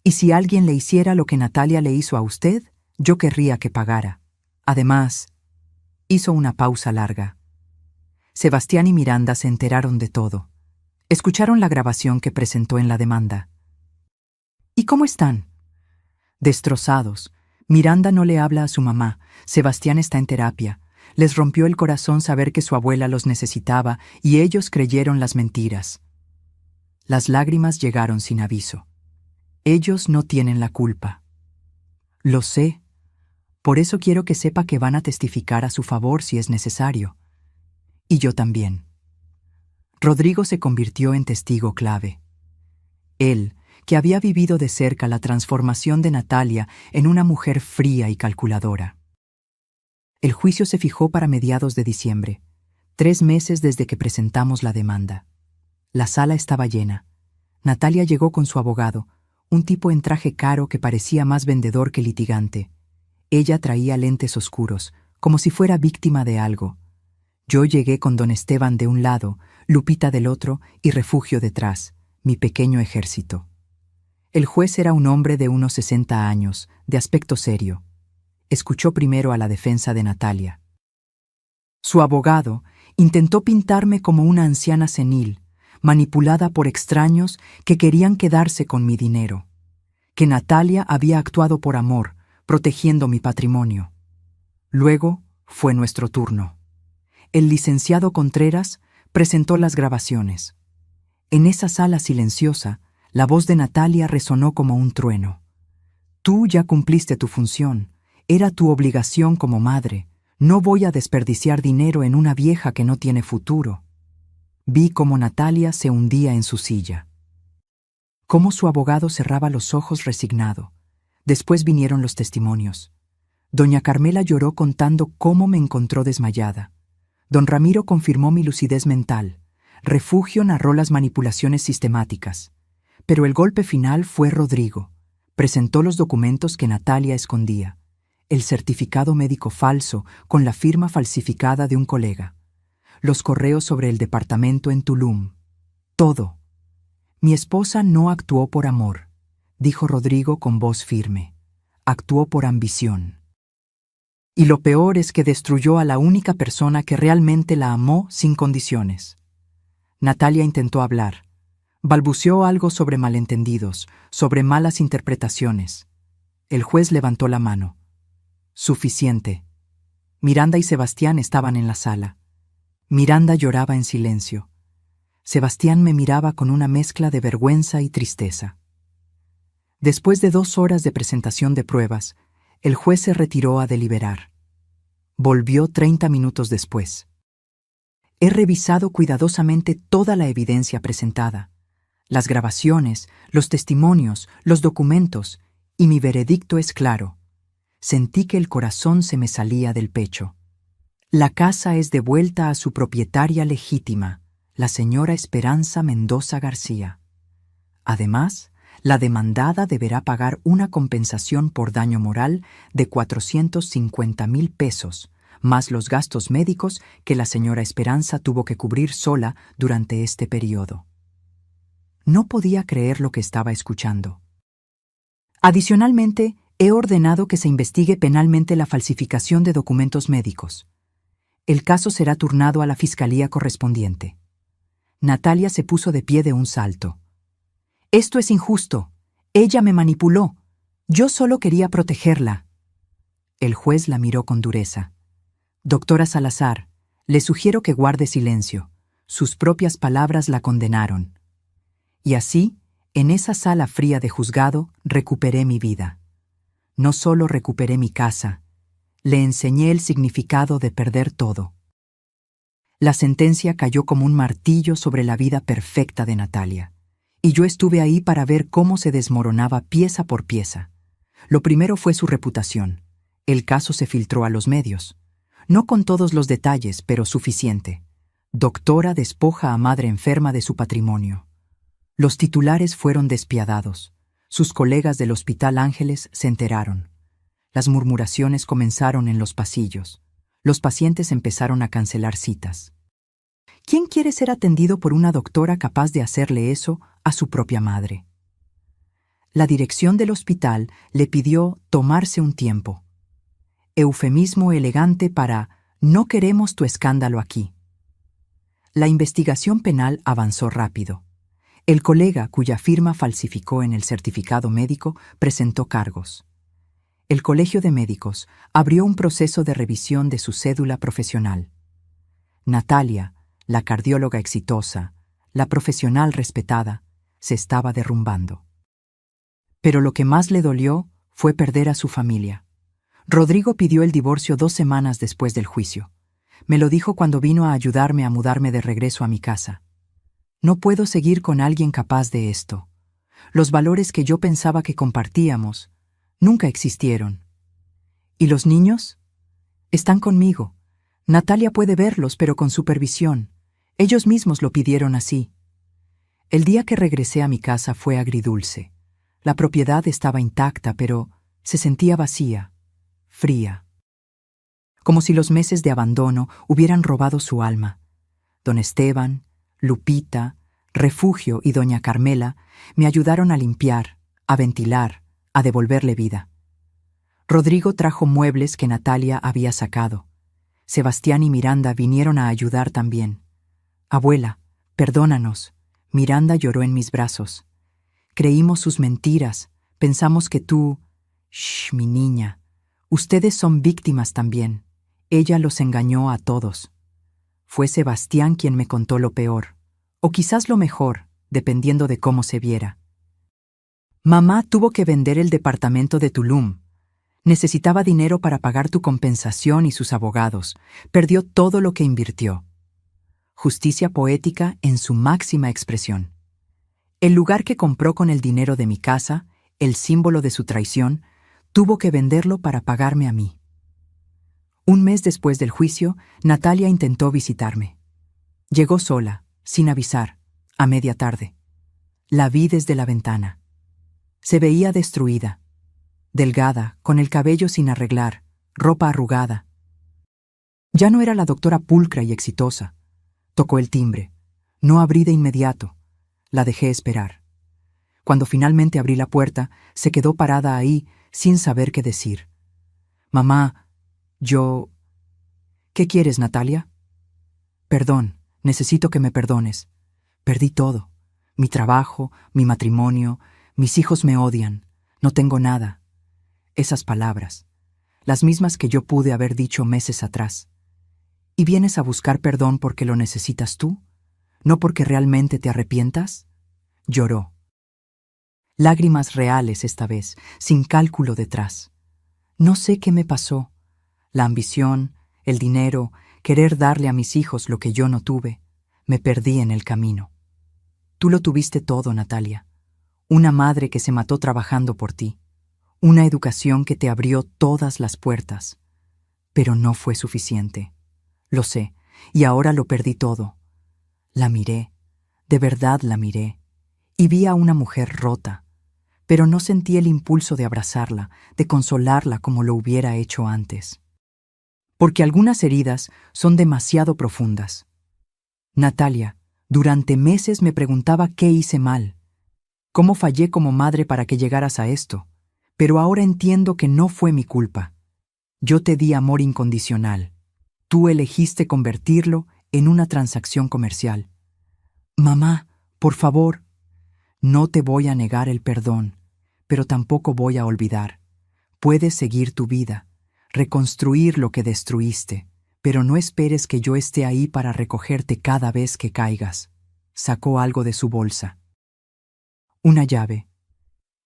Y si alguien le hiciera lo que Natalia le hizo a usted, yo querría que pagara. Además, hizo una pausa larga. Sebastián y Miranda se enteraron de todo. Escucharon la grabación que presentó en la demanda. ¿Y cómo están? Destrozados. Miranda no le habla a su mamá. Sebastián está en terapia. Les rompió el corazón saber que su abuela los necesitaba y ellos creyeron las mentiras. Las lágrimas llegaron sin aviso. Ellos no tienen la culpa. Lo sé. Por eso quiero que sepa que van a testificar a su favor si es necesario. Y yo también. Rodrigo se convirtió en testigo clave. Él, que había vivido de cerca la transformación de Natalia en una mujer fría y calculadora. El juicio se fijó para mediados de diciembre, 3 meses desde que presentamos la demanda. La sala estaba llena. Natalia llegó con su abogado, un tipo en traje caro que parecía más vendedor que litigante. Ella traía lentes oscuros, como si fuera víctima de algo. Yo llegué con don Esteban de un lado, Lupita del otro y Refugio detrás, mi pequeño ejército. El juez era un hombre de unos 60 años, de aspecto serio. Escuchó primero a la defensa de Natalia. Su abogado intentó pintarme como una anciana senil, manipulada por extraños que querían quedarse con mi dinero. Que Natalia había actuado por amor, protegiendo mi patrimonio. Luego fue nuestro turno. El licenciado Contreras presentó las grabaciones. En esa sala silenciosa, la voz de Natalia resonó como un trueno. Tú ya cumpliste tu función. Era tu obligación como madre. No voy a desperdiciar dinero en una vieja que no tiene futuro. Vi cómo Natalia se hundía en su silla. Cómo su abogado cerraba los ojos resignado. Después vinieron los testimonios. Doña Carmela lloró contando cómo me encontró desmayada. Don Ramiro confirmó mi lucidez mental. Refugio narró las manipulaciones sistemáticas. Pero el golpe final fue Rodrigo. Presentó los documentos que Natalia escondía. el certificado médico falso con la firma falsificada de un colega, los correos sobre el departamento en Tulum. Todo. Mi esposa no actuó por amor, dijo Rodrigo con voz firme. Actuó por ambición. Y lo peor es que destruyó a la única persona que realmente la amó sin condiciones. Natalia intentó hablar. Balbuceó algo sobre malentendidos, sobre malas interpretaciones. El juez levantó la mano. Suficiente. Miranda y Sebastián estaban en la sala. Miranda lloraba en silencio. Sebastián me miraba con una mezcla de vergüenza y tristeza. Después de 2 horas de presentación de pruebas, el juez se retiró a deliberar. Volvió 30 minutos después. He revisado cuidadosamente toda la evidencia presentada, las grabaciones, los testimonios, los documentos, y mi veredicto es claro. Sentí que el corazón se me salía del pecho. La casa es devuelta a su propietaria legítima, la señora Esperanza Mendoza García. Además, la demandada deberá pagar una compensación por daño moral de 450,000 pesos, más los gastos médicos que la señora Esperanza tuvo que cubrir sola durante este periodo. No podía creer lo que estaba escuchando. Adicionalmente, he ordenado que se investigue penalmente la falsificación de documentos médicos. El caso será turnado a la fiscalía correspondiente. Natalia se puso de pie de un salto. Esto es injusto. Ella me manipuló. Yo solo quería protegerla. El juez la miró con dureza. Doctora Salazar, le sugiero que guarde silencio. Sus propias palabras la condenaron. Y así, en esa sala fría de juzgado, recuperé mi vida. No solo recuperé mi casa, le enseñé el significado de perder todo. La sentencia cayó como un martillo sobre la vida perfecta de Natalia. Y yo estuve ahí para ver cómo se desmoronaba pieza por pieza. Lo primero fue su reputación. El caso se filtró a los medios. No con todos los detalles, pero suficiente. Doctora despoja a madre enferma de su patrimonio. Los titulares fueron despiadados. Sus colegas del Hospital Ángeles se enteraron. Las murmuraciones comenzaron en los pasillos. Los pacientes empezaron a cancelar citas. ¿Quién quiere ser atendido por una doctora capaz de hacerle eso a su propia madre? La dirección del hospital le pidió tomarse un tiempo. Eufemismo elegante para «no queremos tu escándalo aquí». La investigación penal avanzó rápido. El colega cuya firma falsificó en el certificado médico presentó cargos. El Colegio de Médicos abrió un proceso de revisión de su cédula profesional. Natalia, la cardióloga exitosa, la profesional respetada, se estaba derrumbando. Pero lo que más le dolió fue perder a su familia. Rodrigo pidió el divorcio 2 semanas después del juicio. Me lo dijo cuando vino a ayudarme a mudarme de regreso a mi casa. No puedo seguir con alguien capaz de esto. Los valores que yo pensaba que compartíamos nunca existieron. ¿Y los niños? Están conmigo. Natalia puede verlos, pero con supervisión. Ellos mismos lo pidieron así. El día que regresé a mi casa fue agridulce. La propiedad estaba intacta, pero se sentía vacía, fría. Como si los meses de abandono hubieran robado su alma. Don Esteban, Lupita, Refugio y doña Carmela me ayudaron a limpiar, a ventilar, a devolverle vida. Rodrigo trajo muebles que Natalia había sacado. Sebastián y Miranda vinieron a ayudar también. Abuela, perdónanos. Miranda lloró en mis brazos. Creímos sus mentiras. Pensamos que tú... Shh, mi niña. Ustedes son víctimas también. Ella los engañó a todos. Fue Sebastián quien me contó lo peor. O quizás lo mejor, dependiendo de cómo se viera. Mamá tuvo que vender el departamento de Tulum. Necesitaba dinero para pagar tu compensación y sus abogados. Perdió todo lo que invirtió. Justicia poética en su máxima expresión. El lugar que compró con el dinero de mi casa, el símbolo de su traición, tuvo que venderlo para pagarme a mí. Un mes después del juicio, Natalia intentó visitarme. Llegó sola, sin avisar, a media tarde. La vi desde la ventana. Se veía destruida. delgada, con el cabello sin arreglar, ropa arrugada. Ya no era la doctora pulcra y exitosa. Tocó el timbre. No abrí de inmediato. La dejé esperar. Cuando finalmente abrí la puerta, se quedó parada ahí, sin saber qué decir. Mamá, yo... ¿Qué quieres, Natalia? Perdón, necesito que me perdones. Perdí todo. Mi trabajo, mi matrimonio, mis hijos me odian. No tengo nada. Esas palabras, las mismas que yo pude haber dicho meses atrás. ¿Y vienes a buscar perdón porque lo necesitas tú? ¿No porque realmente te arrepientas? Lloró. Lágrimas reales esta vez, sin cálculo detrás. No sé qué me pasó. La ambición, el dinero, querer darle a mis hijos lo que yo no tuve, me perdí en el camino. Tú lo tuviste todo, Natalia. Una madre que se mató trabajando por ti. Una educación que te abrió todas las puertas. Pero no fue suficiente. Lo sé, y ahora lo perdí todo. La miré, de verdad la miré, y vi a una mujer rota, pero no sentí el impulso de abrazarla, de consolarla como lo hubiera hecho antes. Porque algunas heridas son demasiado profundas. Natalia, durante meses me preguntaba qué hice mal, cómo fallé como madre para que llegaras a esto, pero ahora entiendo que no fue mi culpa. Yo te di amor incondicional. Tú elegiste convertirlo en una transacción comercial. Mamá, por favor, no te voy a negar el perdón, pero tampoco voy a olvidar. Puedes seguir tu vida, reconstruir lo que destruiste, pero no esperes que yo esté ahí para recogerte cada vez que caigas. Sacó algo de su bolsa. Una llave.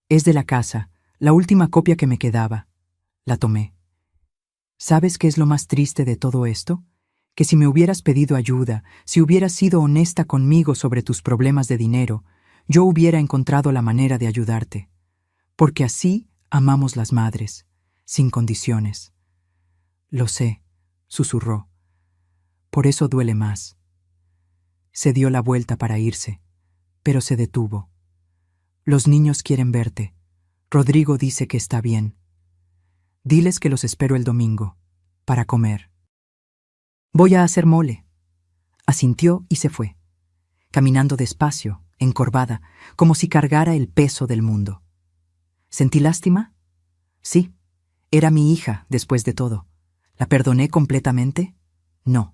Es de la casa, la última copia que me quedaba. La tomé. ¿Sabes qué es lo más triste de todo esto? Que si me hubieras pedido ayuda, si hubieras sido honesta conmigo sobre tus problemas de dinero, yo hubiera encontrado la manera de ayudarte. Porque así amamos las madres, sin condiciones. Lo sé, susurró. Por eso duele más. Se dio la vuelta para irse, pero se detuvo. Los niños quieren verte. Rodrigo dice que está bien. Diles que los espero el domingo, para comer. Voy a hacer mole. Asintió y se fue, caminando despacio, encorvada, como si cargara el peso del mundo. ¿Sentí lástima? Sí, era mi hija, después de todo. ¿La perdoné completamente? No,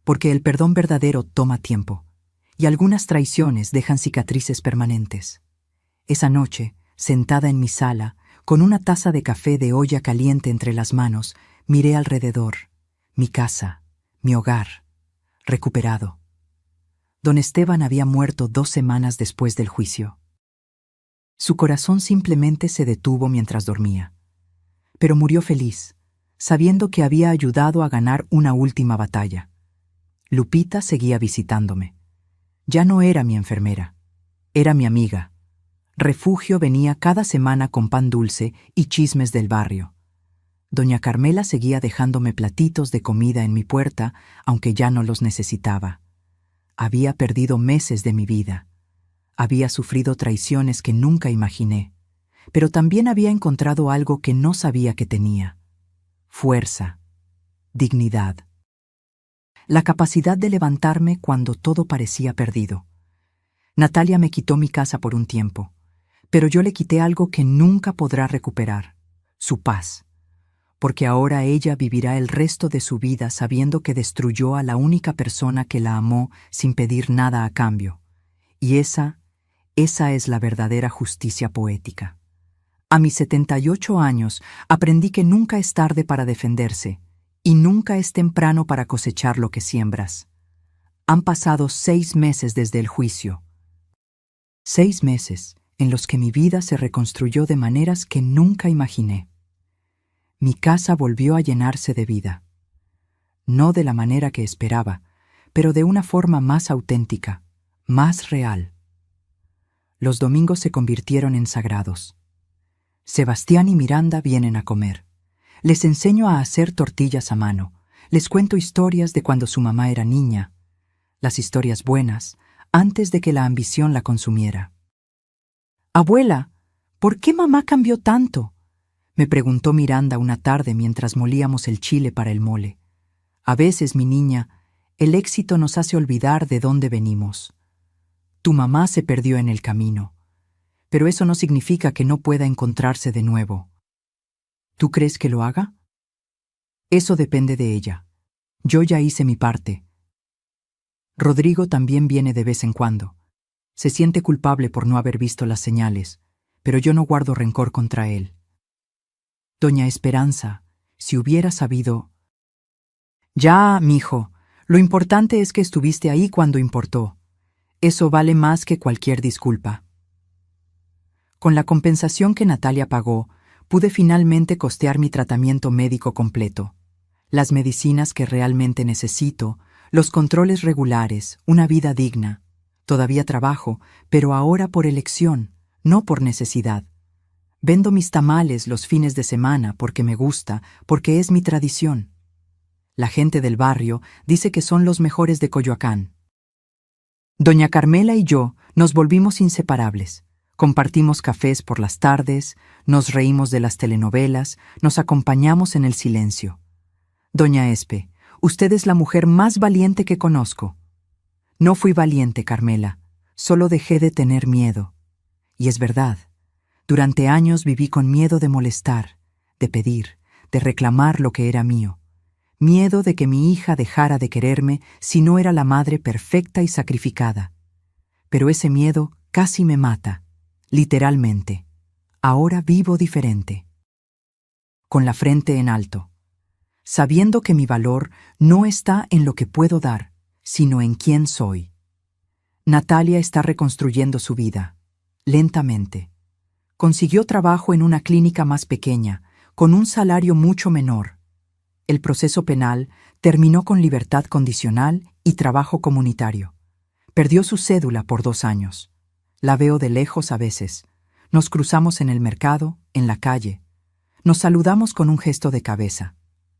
porque el perdón verdadero toma tiempo, y algunas traiciones dejan cicatrices permanentes. Esa noche, sentada en mi sala, con una taza de café de olla caliente entre las manos, miré alrededor, mi casa, mi hogar, recuperado. Don Esteban había muerto 2 semanas después del juicio. Su corazón simplemente se detuvo mientras dormía. Pero murió feliz, sabiendo que había ayudado a ganar una última batalla. Lupita seguía visitándome. Ya no era mi enfermera, era mi amiga. Refugio venía cada semana con pan dulce y chismes del barrio. Doña Carmela seguía dejándome platitos de comida en mi puerta, aunque ya no los necesitaba. Había perdido meses de mi vida. Había sufrido traiciones que nunca imaginé, pero también había encontrado algo que no sabía que tenía: fuerza, dignidad. La capacidad de levantarme cuando todo parecía perdido. Natalia me quitó mi casa por un tiempo, pero yo le quité algo que nunca podrá recuperar: su paz. Porque ahora ella vivirá el resto de su vida sabiendo que destruyó a la única persona que la amó sin pedir nada a cambio. Y esa es la verdadera justicia poética. A mis 78 años aprendí que nunca es tarde para defenderse y nunca es temprano para cosechar lo que siembras. Han pasado 6 meses desde el juicio. 6 meses en los que mi vida se reconstruyó de maneras que nunca imaginé. Mi casa volvió a llenarse de vida. No de la manera que esperaba, pero de una forma más auténtica, más real. Los domingos se convirtieron en sagrados. Sebastián y Miranda vienen a comer. Les enseño a hacer tortillas a mano. Les cuento historias de cuando su mamá era niña. Las historias buenas, antes de que la ambición la consumiera. Abuela, ¿por qué mamá cambió tanto? me preguntó Miranda una tarde mientras molíamos el chile para el mole. A veces, mi niña, el éxito nos hace olvidar de dónde venimos. Tu mamá se perdió en el camino, pero eso no significa que no pueda encontrarse de nuevo. ¿Tú crees que lo haga? Eso depende de ella. Yo ya hice mi parte. Rodrigo también viene de vez en cuando. Se siente culpable por no haber visto las señales, pero yo no guardo rencor contra él. Doña Esperanza, si hubiera sabido... Ya, mijo, lo importante es que estuviste ahí cuando importó. Eso vale más que cualquier disculpa. Con la compensación que Natalia pagó, pude finalmente costear mi tratamiento médico completo. Las medicinas que realmente necesito, los controles regulares, una vida digna. Todavía trabajo, pero ahora por elección, no por necesidad. Vendo mis tamales los fines de semana porque me gusta, porque es mi tradición. La gente del barrio dice que son los mejores de Coyoacán. Doña Carmela y yo nos volvimos inseparables. Compartimos cafés por las tardes, nos reímos de las telenovelas, nos acompañamos en el silencio. Doña Espe, usted es la mujer más valiente que conozco. No fui valiente, Carmela, solo dejé de tener miedo. Y es verdad, durante años viví con miedo de molestar, de pedir, de reclamar lo que era mío. Miedo de que mi hija dejara de quererme si no era la madre perfecta y sacrificada. Pero ese miedo casi me mata, literalmente. Ahora vivo diferente. Con la frente en alto, sabiendo que mi valor no está en lo que puedo dar, sino en quién soy. Natalia está reconstruyendo su vida, lentamente. Consiguió trabajo en una clínica más pequeña, con un salario mucho menor. El proceso penal terminó con libertad condicional y trabajo comunitario. Perdió su cédula por 2 años. La veo de lejos a veces. Nos cruzamos en el mercado, en la calle. Nos saludamos con un gesto de cabeza.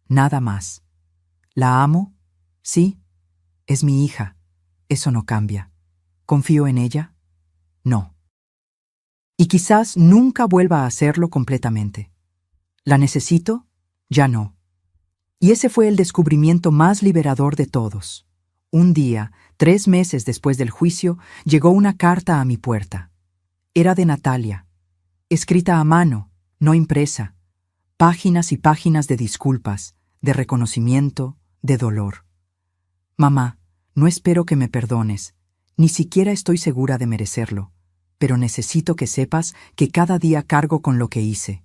Nada más. ¿La amo? Sí. Es mi hija. Eso no cambia. ¿Confío en ella? No. Y quizás nunca vuelva a hacerlo completamente. ¿La necesito? Ya no. Y ese fue el descubrimiento más liberador de todos. Un día, 3 meses después del juicio, llegó una carta a mi puerta. Era de Natalia, escrita a mano, no impresa. Páginas y páginas de disculpas, de reconocimiento, de dolor. Mamá, no espero que me perdones, ni siquiera estoy segura de merecerlo, pero necesito que sepas que cada día cargo con lo que hice.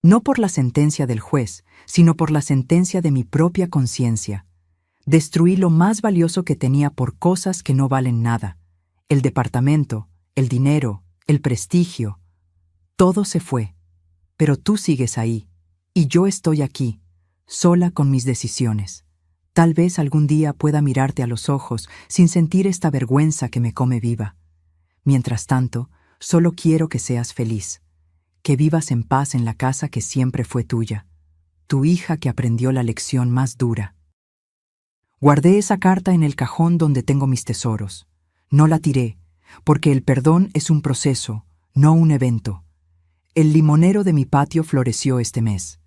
No por la sentencia del juez, sino por la sentencia de mi propia conciencia. Destruí lo más valioso que tenía por cosas que no valen nada. El departamento, el dinero, el prestigio. Todo se fue. Pero tú sigues ahí, y yo estoy aquí, sola con mis decisiones. Tal vez algún día pueda mirarte a los ojos sin sentir esta vergüenza que me come viva. Mientras tanto, solo quiero que seas feliz. Que vivas en paz en la casa que siempre fue tuya, tu hija que aprendió la lección más dura. Guardé esa carta en el cajón donde tengo mis tesoros. No la tiré, porque el perdón es un proceso, no un evento. El limonero de mi patio floreció este mes.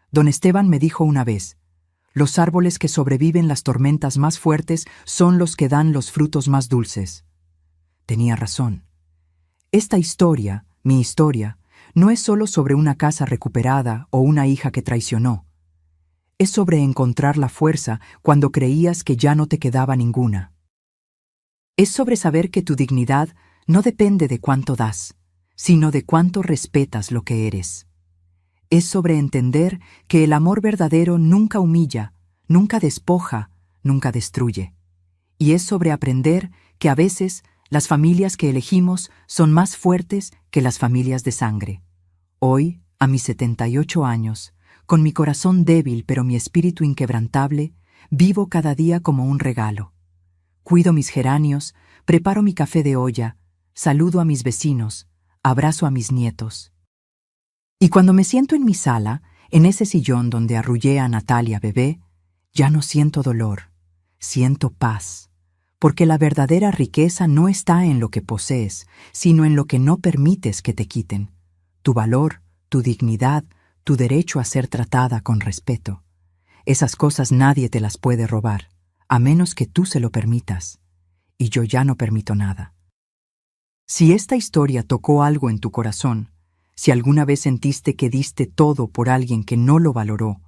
Don Esteban me dijo una vez, los árboles que sobreviven las tormentas más fuertes son los que dan los frutos más dulces. Tenía razón. Esta historia, mi historia, no es solo sobre una casa recuperada o una hija que traicionó. Es sobre encontrar la fuerza cuando creías que ya no te quedaba ninguna. Es sobre saber que tu dignidad no depende de cuánto das, sino de cuánto respetas lo que eres. Es sobre entender que el amor verdadero nunca humilla, nunca despoja, nunca destruye. Y es sobre aprender que a veces las familias que elegimos son más fuertes que las familias de sangre. Hoy, a mis 78 años, con mi corazón débil pero mi espíritu inquebrantable, vivo cada día como un regalo. Cuido mis geranios, preparo mi café de olla, saludo a mis vecinos, abrazo a mis nietos. Y cuando me siento en mi sala, en ese sillón donde arrullé a Natalia bebé, ya no siento dolor, siento paz. Porque la verdadera riqueza no está en lo que posees, sino en lo que no permites que te quiten. Tu valor, tu dignidad, tu derecho a ser tratada con respeto. Esas cosas nadie te las puede robar, a menos que tú se lo permitas. Y yo ya no permito nada. Si esta historia tocó algo en tu corazón, si alguna vez sentiste que diste todo por alguien que no lo valoró,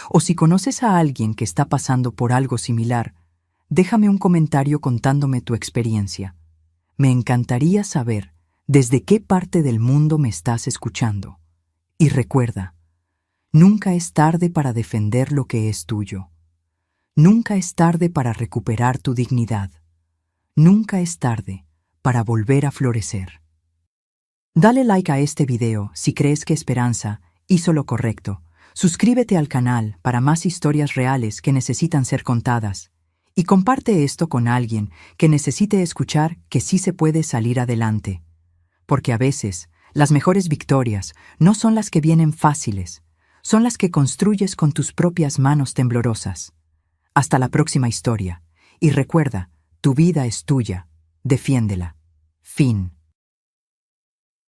o si conoces a alguien que está pasando por algo similar, déjame un comentario contándome tu experiencia. Me encantaría saber desde qué parte del mundo me estás escuchando. Y recuerda, nunca es tarde para defender lo que es tuyo. Nunca es tarde para recuperar tu dignidad. Nunca es tarde para volver a florecer. Dale like a este video si crees que Esperanza hizo lo correcto. Suscríbete al canal para más historias reales que necesitan ser contadas. Y comparte esto con alguien que necesite escuchar que sí se puede salir adelante. Porque a veces, las mejores victorias no son las que vienen fáciles, son las que construyes con tus propias manos temblorosas. Hasta la próxima historia. Y recuerda, tu vida es tuya. Defiéndela. Fin.